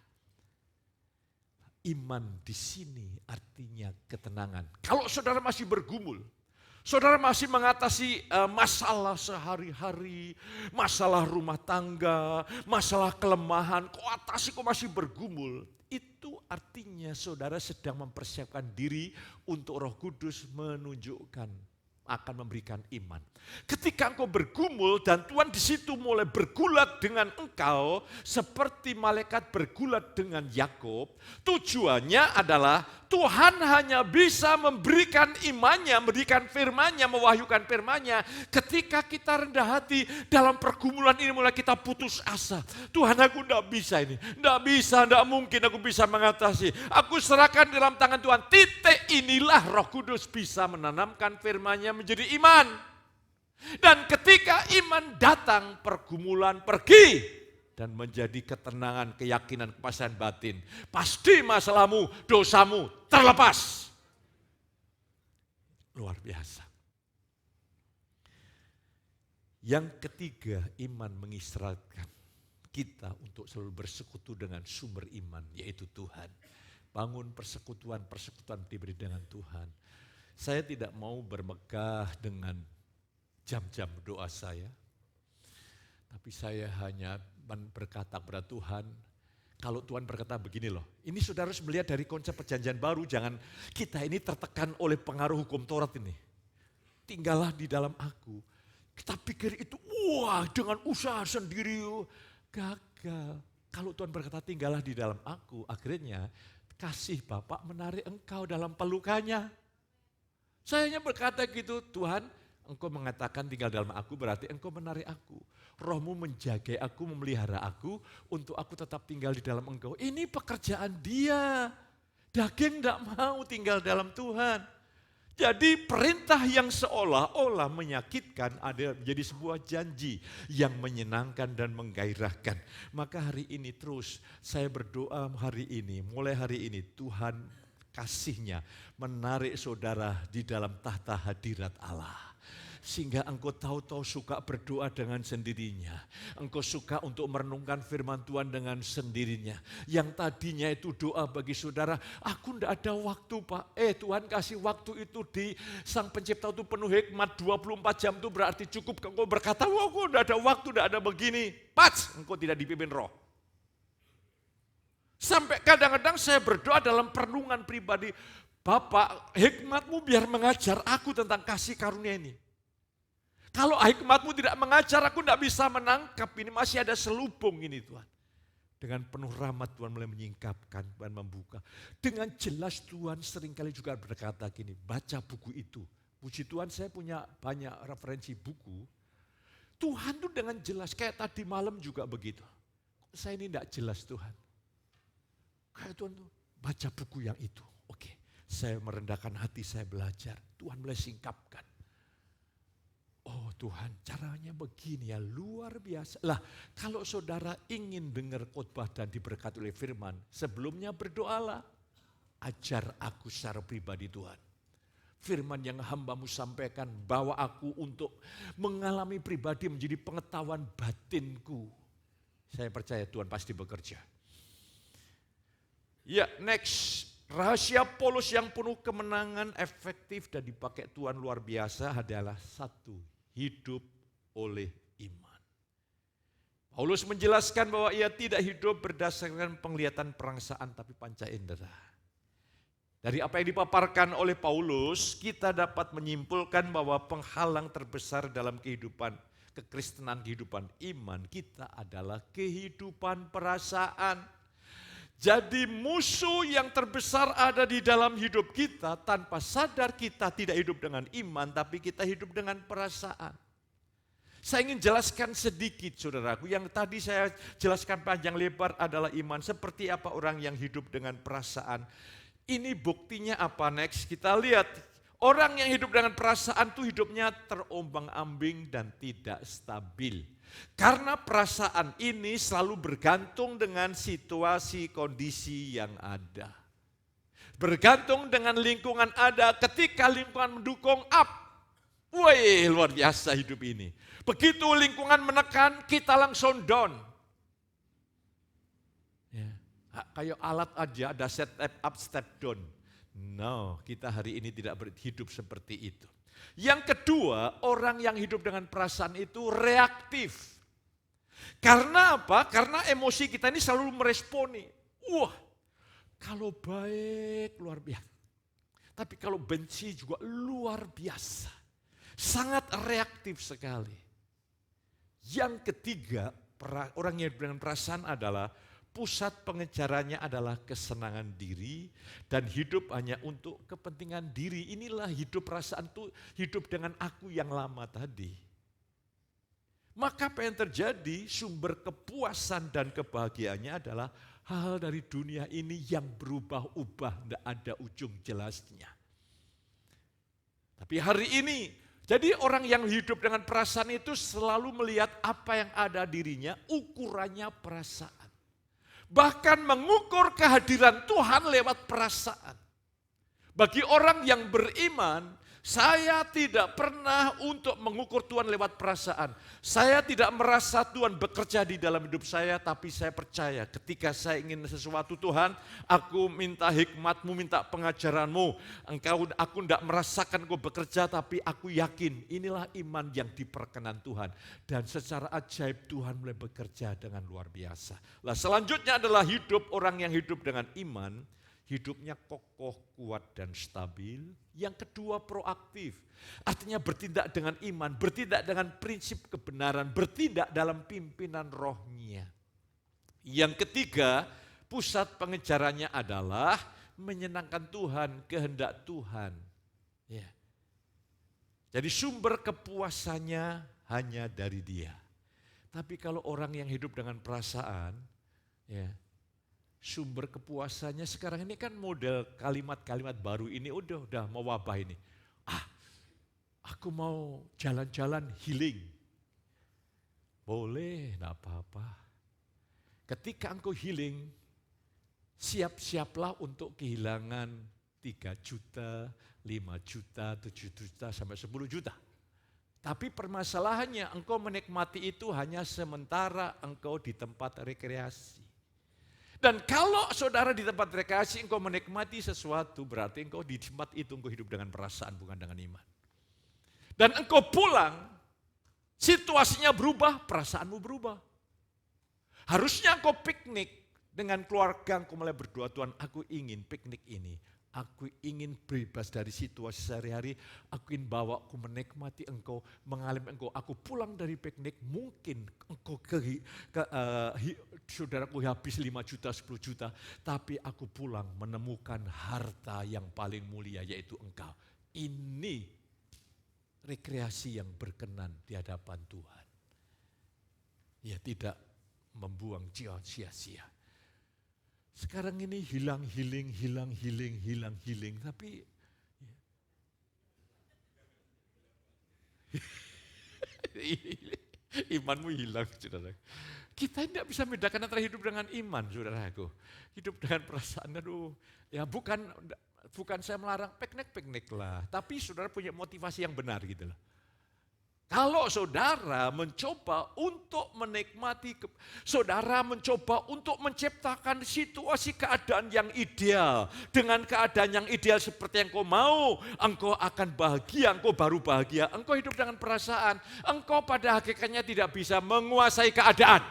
Iman di sini artinya ketenangan. Kalau saudara masih bergumul, saudara masih mengatasi masalah sehari-hari, masalah rumah tangga, masalah kelemahan, kok atasi kok masih bergumul. Itu artinya saudara sedang mempersiapkan diri untuk Roh Kudus menunjukkan, akan memberikan iman. Ketika engkau bergumul dan Tuhan di situ mulai bergulat dengan engkau, seperti malaikat bergulat dengan Yakub, tujuannya adalah Tuhan hanya bisa memberikan imannya, memberikan firman-Nya, mewahyukan firman-Nya ketika kita rendah hati. Dalam pergumulan ini mulai kita putus asa. Tuhan, aku tidak bisa ini, tidak mungkin aku bisa mengatasi. Aku serahkan dalam tangan Tuhan. Titik inilah Roh Kudus bisa menanamkan firman-Nya menjadi iman. Dan ketika iman datang, pergumulan pergi. Dan menjadi ketenangan, keyakinan, kepastian batin. Pasti masalahmu, dosamu terlepas. Luar biasa. Yang ketiga, iman mengisyaratkan kita untuk selalu bersekutu dengan sumber iman, yaitu Tuhan. Bangun persekutuan diberi dengan Tuhan. Saya tidak mau bermegah dengan jam-jam doa saya. Tapi saya hanya berkata kepada Tuhan, Kalau Tuhan berkata begini loh, ini saudara harus melihat dari konsep perjanjian baru, jangan kita ini tertekan oleh pengaruh hukum Taurat ini. Tinggallah di dalam aku. Kita pikir itu, wah dengan usaha sendiri, gagal. Kalau Tuhan berkata tinggallah di dalam aku, akhirnya kasih Bapa menarik engkau dalam pelukannya. Saya hanya berkata gitu, Tuhan engkau mengatakan tinggal dalam aku berarti engkau menarik aku. Rohmu menjaga aku, memelihara aku, untuk aku tetap tinggal di dalam engkau. Ini pekerjaan dia. Daging tidak mau tinggal dalam Tuhan. Jadi perintah yang seolah-olah menyakitkan ada menjadi sebuah janji yang menyenangkan dan menggairahkan. Maka hari ini terus saya berdoa mulai hari ini Tuhan kasih-Nya menarik saudara di dalam tahta hadirat Allah. Sehingga engkau tahu-tahu suka berdoa dengan sendirinya. Engkau suka untuk merenungkan firman Tuhan dengan sendirinya. Yang tadinya itu doa bagi saudara, aku tidak ada waktu Pak. Tuhan kasih waktu itu di Sang Pencipta itu penuh hikmat, 24 jam itu berarti cukup. Engkau berkata, wah aku tidak ada waktu, tidak ada begini. Engkau tidak dipimpin roh. Sampai kadang-kadang saya berdoa dalam perenungan pribadi, Bapak hikmatmu biar mengajar aku tentang kasih karunia ini. Kalau hikmatmu tidak mengajar, aku tidak bisa menangkap ini. Masih ada selubung ini Tuhan. Dengan penuh rahmat Tuhan mulai menyingkapkan dan membuka. Dengan jelas Tuhan seringkali juga berkata gini, baca buku itu. Puji Tuhan saya punya banyak referensi buku. Tuhan tuh dengan jelas, kayak tadi malam juga begitu. Saya ini tidak jelas Tuhan. Kayak Tuhan tuh baca buku yang itu. Oke, saya merendahkan hati, saya belajar. Tuhan mulai singkapkan. Oh Tuhan, caranya begini ya, luar biasa. Lah, kalau saudara ingin dengar khotbah dan diberkati oleh firman, sebelumnya berdoalah. Ajar aku secara pribadi Tuhan. Firman yang hamba-Mu sampaikan, bawa aku untuk mengalami pribadi menjadi pengetahuan batinku. Saya percaya Tuhan pasti bekerja. Ya, next. Rahasia polos yang penuh kemenangan, efektif dan dipakai Tuhan luar biasa adalah satu, hidup oleh iman. Paulus menjelaskan bahwa ia tidak hidup berdasarkan penglihatan perangsaan tapi panca indera. Dari apa yang dipaparkan oleh Paulus, kita dapat menyimpulkan bahwa penghalang terbesar dalam kehidupan kekristenan, kehidupan iman kita adalah kehidupan perasaan. Jadi musuh yang terbesar ada di dalam hidup kita, tanpa sadar kita tidak hidup dengan iman, tapi kita hidup dengan perasaan. Saya ingin jelaskan sedikit saudaraku, yang tadi saya jelaskan panjang lebar adalah iman. Seperti apa orang yang hidup dengan perasaan. Ini buktinya apa next? Kita lihat, orang yang hidup dengan perasaan itu hidupnya terombang-ambing dan tidak stabil. Karena perasaan ini selalu bergantung dengan situasi kondisi yang ada. Bergantung dengan lingkungan ada, ketika lingkungan mendukung up. Wih, luar biasa hidup ini. Begitu lingkungan menekan, kita langsung down. Ya, kayak alat aja ada step up, step down. No, kita hari ini tidak hidup seperti itu. Yang kedua, orang yang hidup dengan perasaan itu reaktif. Karena apa? Karena emosi kita ini selalu meresponi. Wah, kalau baik luar biasa. Tapi kalau benci juga luar biasa. Sangat reaktif sekali. Yang ketiga, orang yang hidup dengan perasaan adalah pusat pengejarannya adalah kesenangan diri dan hidup hanya untuk kepentingan diri. Inilah hidup perasaan itu, hidup dengan aku yang lama tadi. Maka apa yang terjadi? Sumber kepuasan dan kebahagiaannya adalah hal dari dunia ini yang berubah-ubah, tidak ada ujung jelasnya. Tapi hari ini, jadi orang yang hidup dengan perasaan itu selalu melihat apa yang ada dirinya, ukurannya perasaan. Bahkan mengukur kehadiran Tuhan lewat perasaan. Bagi orang yang beriman, saya tidak pernah untuk mengukur Tuhan lewat perasaan. Saya tidak merasa Tuhan bekerja di dalam hidup saya, tapi saya percaya ketika saya ingin sesuatu Tuhan, aku minta hikmat-Mu, minta pengajaran-Mu. Aku tidak merasakan Engkau bekerja, tapi aku yakin inilah iman yang diperkenan Tuhan. Dan secara ajaib Tuhan mulai bekerja dengan luar biasa. Nah, selanjutnya adalah hidup orang yang hidup dengan iman. Hidupnya kokoh, kuat, dan stabil. Yang kedua proaktif, artinya bertindak dengan iman, bertindak dengan prinsip kebenaran, bertindak dalam pimpinan rohnya. Yang ketiga, pusat pengejarannya adalah menyenangkan Tuhan, kehendak Tuhan. Ya. Jadi sumber kepuasannya hanya dari Dia. Tapi kalau orang yang hidup dengan perasaan, ya, sumber kepuasannya sekarang ini kan model kalimat-kalimat baru ini udah mewabah ini. Aku mau jalan-jalan healing. Boleh, enggak apa-apa. Ketika engkau healing, siap-siaplah untuk kehilangan 3 juta, 5 juta, 7 juta, sampai 10 juta. Tapi permasalahannya engkau menikmati itu hanya sementara engkau di tempat rekreasi. Dan kalau saudara di tempat rekreasi engkau menikmati sesuatu, berarti engkau di tempat itu engkau hidup dengan perasaan bukan dengan iman. Dan engkau pulang, situasinya berubah, perasaanmu berubah. Harusnya engkau piknik dengan keluarga, engkau mulai berdoa, Tuhan aku ingin piknik ini. Aku ingin bebas dari situasi sehari-hari, aku ingin bawa, aku menikmati engkau, mengalami engkau. Aku pulang dari piknik, mungkin engkau saudaraku habis 5 juta, 10 juta. Tapi aku pulang menemukan harta yang paling mulia yaitu engkau. Ini rekreasi yang berkenan di hadapan Tuhan. Ya tidak membuang sia-sia. Sekarang ini hilang healing, tapi imanmu hilang, saudara. Kita tidak bisa membedakan antara hidup dengan iman, saudaraku. Hidup dengan perasaan, ya bukan saya melarang piknik lah, tapi saudara punya motivasi yang benar gitu loh. Kalau saudara mencoba untuk menikmati, saudara mencoba untuk menciptakan situasi keadaan yang ideal. Dengan keadaan yang ideal seperti yang kau mau, engkau akan bahagia, engkau baru bahagia. Engkau hidup dengan perasaan, engkau pada hakikatnya tidak bisa menguasai keadaan.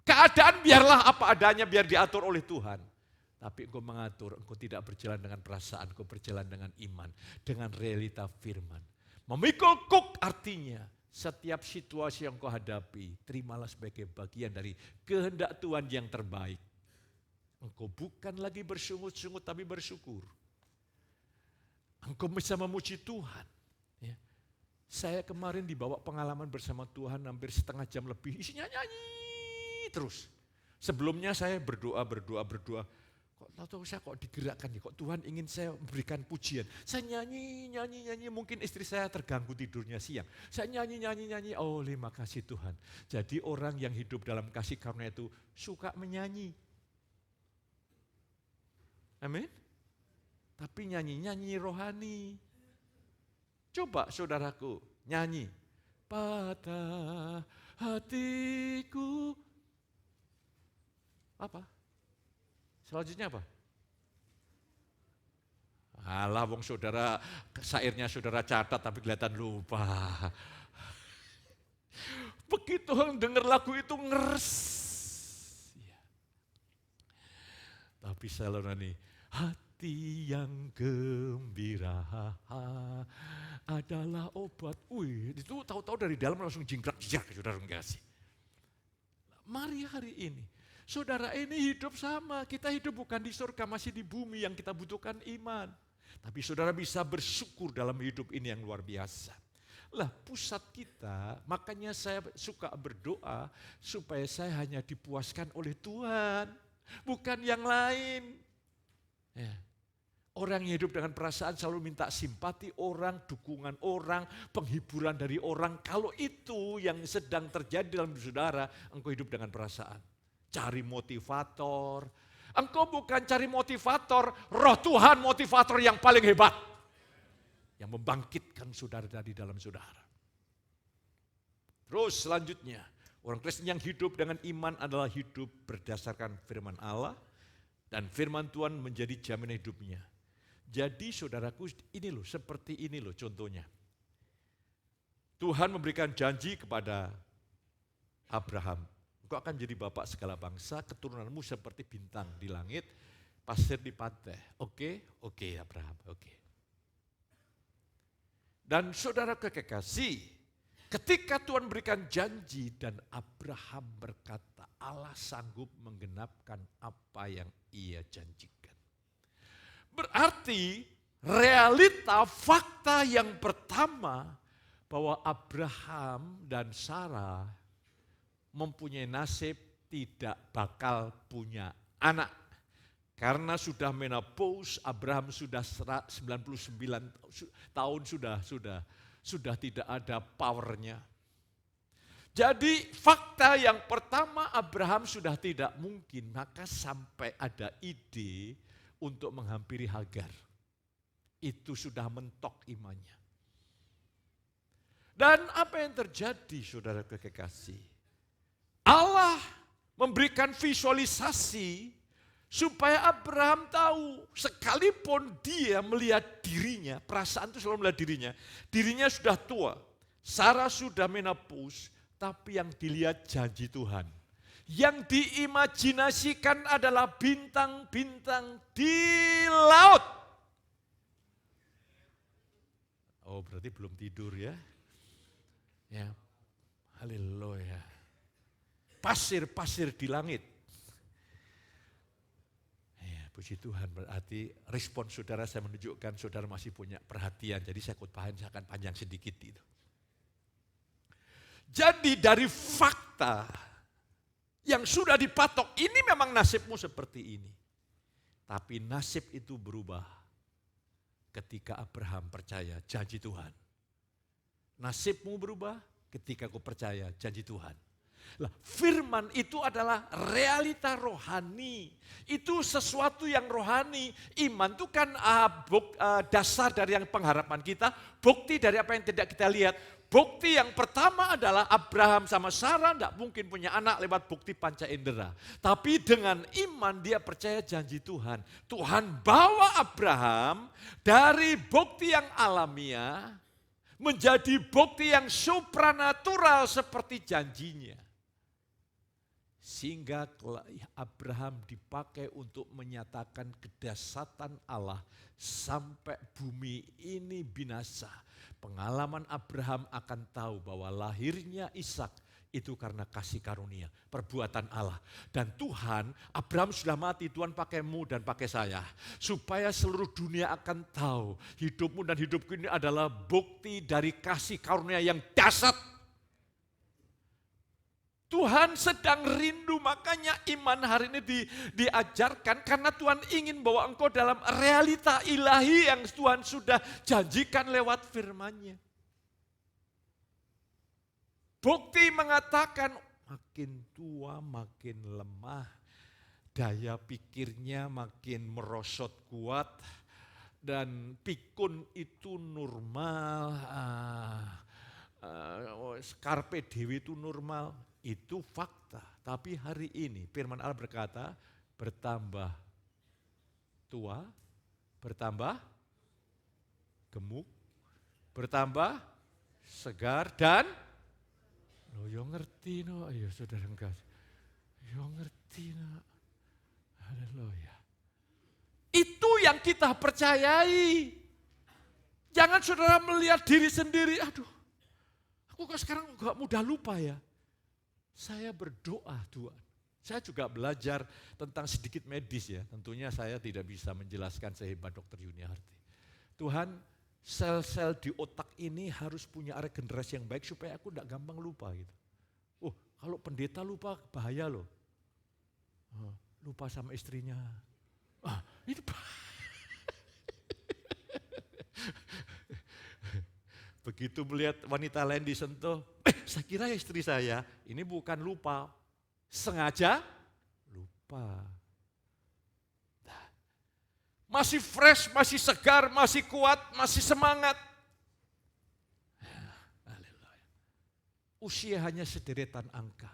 Keadaan biarlah apa adanya, biar diatur oleh Tuhan. Tapi engkau mengatur, engkau tidak berjalan dengan perasaan, engkau berjalan dengan iman, dengan realita firman. Memikul kuk artinya setiap situasi yang kau hadapi, terimalah sebagai bagian dari kehendak Tuhan yang terbaik. Engkau bukan lagi bersungut-sungut tapi bersyukur. Engkau bisa memuji Tuhan. Ya. Saya kemarin dibawa pengalaman bersama Tuhan hampir setengah jam lebih, isinya nyanyi terus. Sebelumnya saya berdoa. Tahu saya kok digerakkan ya, kok Tuhan ingin saya memberikan pujian. Saya nyanyi, mungkin istri saya terganggu tidurnya siang. Saya nyanyi, oh terima kasih Tuhan. Jadi orang yang hidup dalam kasih karunia itu suka menyanyi. Amin. Tapi nyanyi rohani. Coba saudaraku, nyanyi. Patah hatiku. Apa? Selanjutnya apa? Alah, wong saudara, syairnya saudara catat tapi kelihatan lupa. Begitu dengar lagu itu ngeres. Ya. Tapi saudara nih, hati yang gembira adalah obat. Itu tahu-tahu dari dalam langsung jingkrak-jingkrak, saudara kasih. Mari hari ini. Saudara ini hidup sama, kita hidup bukan di surga, masih di bumi yang kita butuhkan iman. Tapi saudara bisa bersyukur dalam hidup ini yang luar biasa. Lah pusat kita, makanya saya suka berdoa supaya saya hanya dipuaskan oleh Tuhan, bukan yang lain. Ya. Orang yang hidup dengan perasaan selalu minta simpati orang, dukungan orang, penghiburan dari orang. Kalau itu yang sedang terjadi dalam hidup saudara, engkau hidup dengan perasaan. Cari motivator, Engkau bukan cari motivator, Roh Tuhan motivator yang paling hebat. Yang membangkitkan saudara dari dalam saudara. Terus selanjutnya, orang Kristen yang hidup dengan iman adalah hidup berdasarkan firman Allah. Dan firman Tuhan menjadi jaminan hidupnya. Jadi saudaraku, ini loh, seperti ini loh contohnya. Tuhan memberikan janji kepada Abraham. Engkau akan jadi bapak segala bangsa, keturunanmu seperti bintang di langit, pasir di pantai. Oke Abraham, oke. Dan saudara kekasih, ketika Tuhan berikan janji dan Abraham berkata, Allah sanggup menggenapkan apa yang ia janjikan. Berarti realita fakta yang pertama bahwa Abraham dan Sarah mempunyai nasib tidak bakal punya anak. Karena sudah menopause, Abraham sudah 99 tahun sudah tidak ada powernya. Jadi fakta yang pertama Abraham sudah tidak mungkin, maka sampai ada ide untuk menghampiri Hagar. Itu sudah mentok imannya. Dan apa yang terjadi saudara kekasih? Allah memberikan visualisasi supaya Abraham tahu, sekalipun dia melihat dirinya, perasaan itu selalu melihat dirinya sudah tua, Sarah sudah menopause, tapi yang dilihat janji Tuhan. Yang diimajinasikan adalah bintang-bintang di laut. Oh, berarti belum tidur ya. Ya, haleluya. Pasir-pasir di langit. Ya, puji Tuhan, berarti respon saudara saya menunjukkan saudara masih punya perhatian. Jadi saya akan panjang sedikit itu. Jadi dari fakta yang sudah dipatok, ini memang nasibmu seperti ini. Tapi nasib itu berubah ketika Abraham percaya janji Tuhan. Nasibmu berubah ketika kau percaya janji Tuhan. Lah, firman itu adalah realita rohani. Itu sesuatu yang rohani. Iman itu kan dasar dari yang pengharapan kita, bukti dari apa yang tidak kita lihat. Bukti yang pertama adalah Abraham sama Sarah tidak mungkin punya anak lewat bukti panca indera. Tapi dengan iman dia percaya janji Tuhan. Tuhan bawa Abraham dari bukti yang alamiah menjadi bukti yang supranatural seperti janjinya. Sehingga Abraham dipakai untuk menyatakan kedahsyatan Allah sampai bumi ini binasa. Pengalaman Abraham akan tahu bahwa lahirnya Ishak itu karena kasih karunia, perbuatan Allah. Dan Tuhan, Abraham sudah mati, Tuhan pakaimu dan pakai saya. Supaya seluruh dunia akan tahu hidupmu dan hidupku ini adalah bukti dari kasih karunia yang dahsyat. Tuhan sedang rindu, makanya iman hari ini diajarkan karena Tuhan ingin bawa engkau dalam realita ilahi yang Tuhan sudah janjikan lewat firman-Nya. Bukti mengatakan makin tua makin lemah, daya pikirnya makin merosot kuat, dan pikun itu normal, carpe diem itu normal. Itu fakta, tapi hari ini firman Allah berkata bertambah tua, bertambah gemuk, bertambah segar dan yo ngerti no, ayo saudara engkau, yo ngerti no, haleluya. Itu yang kita percayai. Jangan saudara melihat diri sendiri, aduh, aku kok sekarang gak mudah lupa ya. Saya berdoa Tuhan. Saya juga belajar tentang sedikit medis ya. Tentunya saya tidak bisa menjelaskan sehebat Dr. Yuniarti. Tuhan, sel-sel di otak ini harus punya regenerasi yang baik supaya aku tidak gampang lupa gitu. Oh, kalau pendeta lupa bahaya loh. Lupa sama istrinya. Itu begitu melihat wanita lain disentuh, saya kira istri saya, ini bukan lupa, sengaja lupa. masih fresh, masih segar, masih kuat, masih semangat. Usia hanya sederetan angka.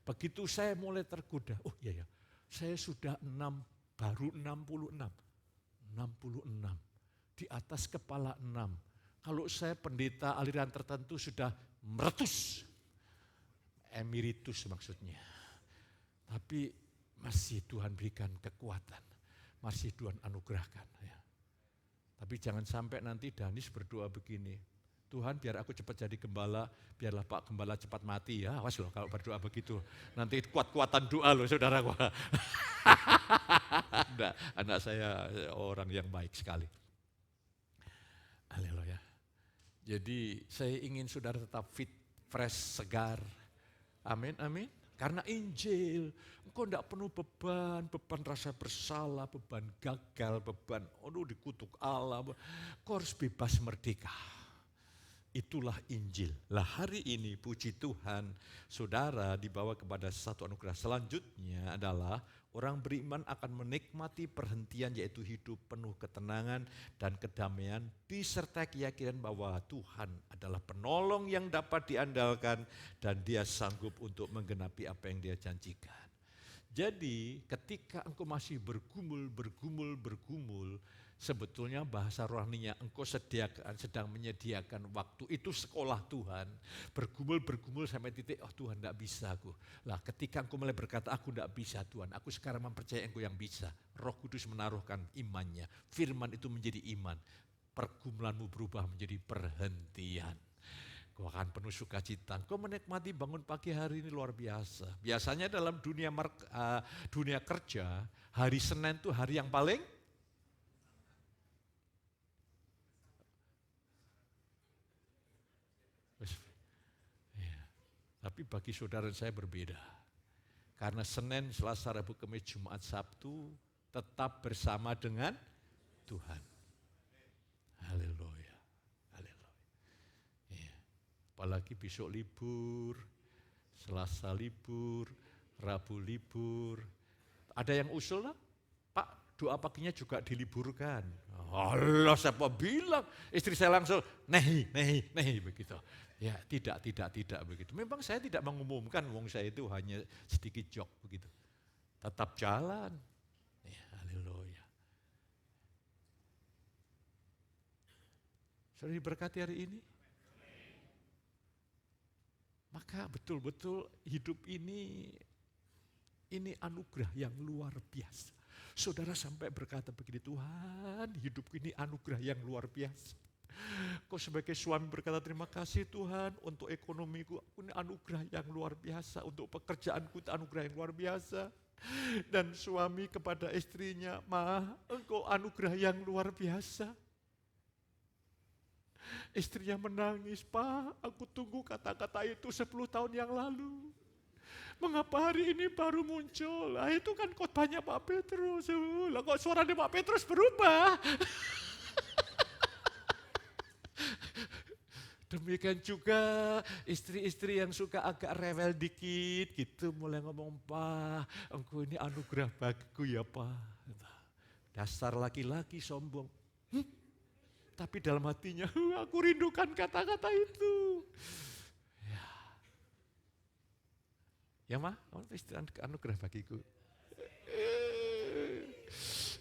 Begitu saya mulai tergoda, oh iya ya, saya sudah baru 66. 66, di atas kepala 6. Kalau saya pendeta aliran tertentu sudah meletus, emeritus maksudnya. Tapi masih Tuhan berikan kekuatan, masih Tuhan anugerahkan. Ya. Tapi jangan sampai nanti Danis berdoa begini, Tuhan biar aku cepat jadi gembala, biarlah Pak Gembala cepat mati ya. Awas loh kalau berdoa begitu. Nanti kuat-kuatan doa loh saudara gua. Enggak, anak saya orang yang baik sekali. Haleluya. Jadi saya ingin saudara tetap fit, fresh, segar. Amin, amin. Karena Injil, engkau tidak penuh beban rasa bersalah, beban gagal, beban dikutuk Allah. Kau harus bebas merdeka. Itulah Injil. Lah hari ini puji Tuhan, saudara dibawa kepada satu anugerah selanjutnya adalah orang beriman akan menikmati perhentian yaitu hidup penuh ketenangan dan kedamaian disertai keyakinan bahwa Tuhan adalah penolong yang dapat diandalkan dan Dia sanggup untuk menggenapi apa yang Dia janjikan. Jadi ketika engkau masih bergumul, sebetulnya bahasa rohaninya engkau sedang menyediakan waktu. Itu sekolah Tuhan. Bergumul sampai titik, oh Tuhan tidak bisa aku. Lah ketika engkau mulai berkata, aku tidak bisa Tuhan. Aku sekarang mempercayai engkau yang bisa. Roh Kudus menaruhkan imannya. Firman itu menjadi iman. Pergumulanmu berubah menjadi perhentian. Kau akan penuh sukacita. Kau menikmati bangun pagi hari ini luar biasa. Biasanya dalam dunia kerja, hari Senin itu hari yang paling tapi bagi saudara saya berbeda. Karena Senin, Selasa, Rabu, Kamis, Jumat, Sabtu tetap bersama dengan Tuhan. Haleluya. Apalagi besok libur, Selasa libur, Rabu libur. Ada yang usul lah, Pak doa paginya juga diliburkan. Allah siapa bilang, istri saya langsung nehi begitu. Ya tidak begitu. Memang saya tidak mengumumkan, wong saya itu hanya sedikit jok begitu. Tetap jalan. Ya, haleluya. Sudah diberkati hari ini? Maka betul-betul hidup ini anugerah yang luar biasa. Saudara sampai berkata begini, Tuhan hidup ini anugerah yang luar biasa. Kau sebagai suami berkata terima kasih Tuhan untuk ekonomiku, ini anugerah yang luar biasa. Untuk pekerjaanku itu anugerah yang luar biasa. Dan suami kepada istrinya, engkau anugerah yang luar biasa. Istrinya menangis, Pak, aku tunggu kata-kata itu 10 tahun yang lalu. Mengapa hari ini baru muncul? Lah itu kan khotbahnya Pak Petrus. Lah kok suaranya Pak Petrus berubah? Demikian juga istri-istri yang suka agak rewel dikit gitu mulai ngomong, Pak, engkau ini anugerah bagiku ya Pak. Dasar laki-laki sombong. Tapi dalam hatinya, aku rindukan kata-kata itu. Ya mah, istri anugerah bagiku.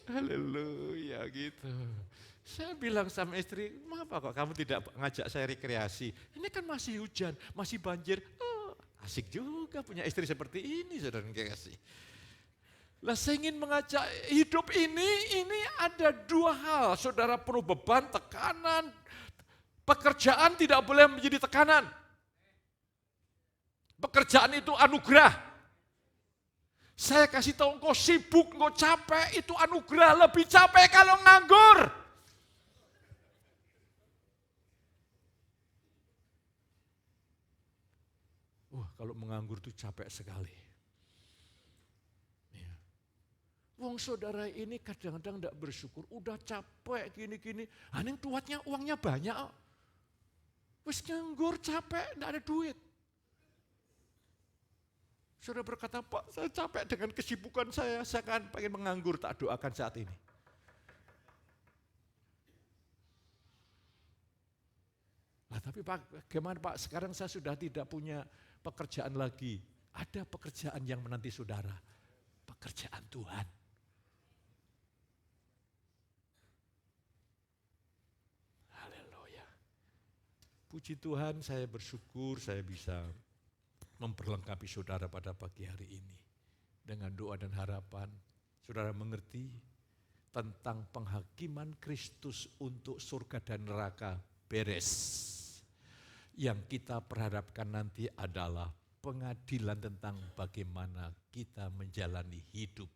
Haleluya gitu. Saya bilang sama istri, mengapa kok kamu tidak ngajak saya rekreasi? Ini kan masih hujan, masih banjir. Asik juga punya istri seperti ini, saudara kasih. Lah saya ingin mengajak hidup ini ada 2 hal. Saudara penuh beban, tekanan. Pekerjaan tidak boleh menjadi tekanan. Pekerjaan itu anugerah. Saya kasih tahu engkau sibuk, engkau capek, itu anugerah. Lebih capek kalau nganggur. Kalau menganggur itu capek sekali. Wong saudara ini kadang-kadang tidak bersyukur, udah capek gini-gini. Yang tuatnya uangnya banyak. Wis nganggur capek, tidak ada duit. Saudara berkata, Pak saya capek dengan kesibukan saya kan pengen menganggur, tak doakan saat ini. Tapi Pak, bagaimana Pak, sekarang saya sudah tidak punya pekerjaan lagi. Ada pekerjaan yang menanti saudara, pekerjaan Tuhan. Haleluya. Puji Tuhan, saya bersyukur saya bisa memperlengkapi saudara pada pagi hari ini. Dengan doa dan harapan, saudara mengerti tentang penghakiman Kristus untuk surga dan neraka beres. Yang kita perhadapkan nanti adalah pengadilan tentang bagaimana kita menjalani hidup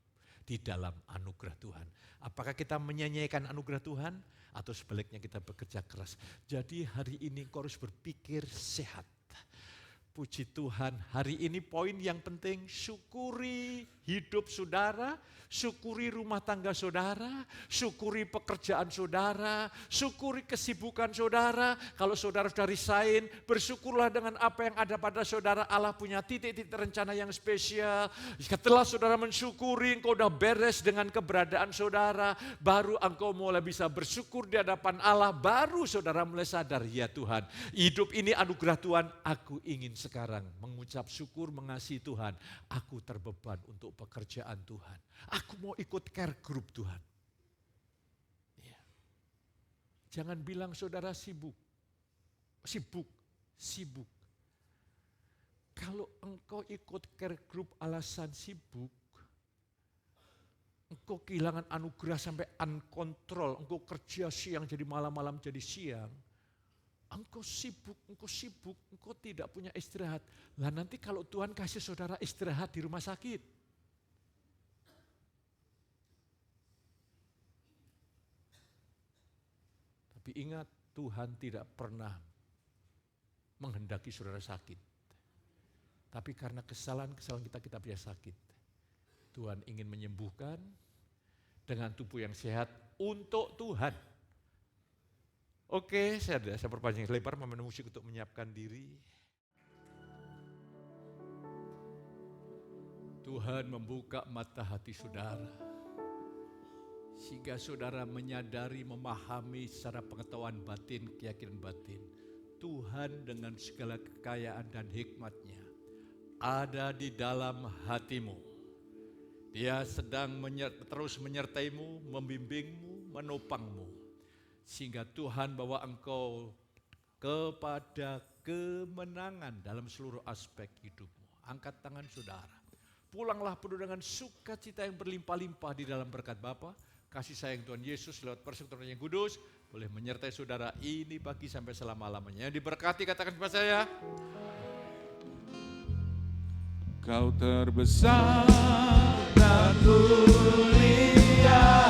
di dalam anugerah Tuhan. Apakah kita menyanyikan anugerah Tuhan atau sebaliknya kita bekerja keras. Jadi hari ini kau harus berpikir sehat. Puji Tuhan, hari ini poin yang penting, syukuri hidup saudara, syukuri rumah tangga saudara, syukuri pekerjaan saudara, syukuri kesibukan saudara. Kalau saudara sudah resign, bersyukurlah dengan apa yang ada pada saudara. Allah punya titik-titik rencana yang spesial. Setelah saudara mensyukuri, engkau sudah beres dengan keberadaan saudara, baru engkau mulai bisa bersyukur di hadapan Allah, baru saudara mulai sadar, ya Tuhan, hidup ini anugerah Tuhan, aku ingin sekarang mengucap syukur, mengasihi Tuhan. Aku terbeban untuk pekerjaan Tuhan. Aku mau ikut care group Tuhan. Ya. Jangan bilang saudara sibuk. Kalau engkau ikut care group alasan sibuk, engkau kehilangan anugerah sampai uncontrol. Engkau kerja siang jadi malam-malam jadi siang. Engkau sibuk, engkau tidak punya istirahat. Lah nanti kalau Tuhan kasih saudara istirahat di rumah sakit. Tapi ingat, Tuhan tidak pernah menghendaki saudara sakit. Tapi karena kesalahan-kesalahan kita bisa sakit. Tuhan ingin menyembuhkan dengan tubuh yang sehat untuk Tuhan. Oke, saya perpanjang lebar memainkan musik untuk menyiapkan diri. Tuhan membuka mata hati saudara, sehingga saudara menyadari, memahami secara pengetahuan batin, keyakinan batin. Tuhan dengan segala kekayaan dan hikmat-Nya ada di dalam hatimu. Dia sedang terus menyertaimu, membimbingmu, menopangmu. Sehingga Tuhan bawa engkau kepada kemenangan dalam seluruh aspek hidupmu. Angkat tangan saudara. Pulanglah penuh dengan sukacita yang berlimpah-limpah di dalam berkat Bapa. Kasih sayang Tuhan Yesus lewat persekutuan yang kudus boleh menyertai saudara ini pagi sampai selama-lamanya. Yang diberkati katakan kepada saya. Kau terbesar dan mulia.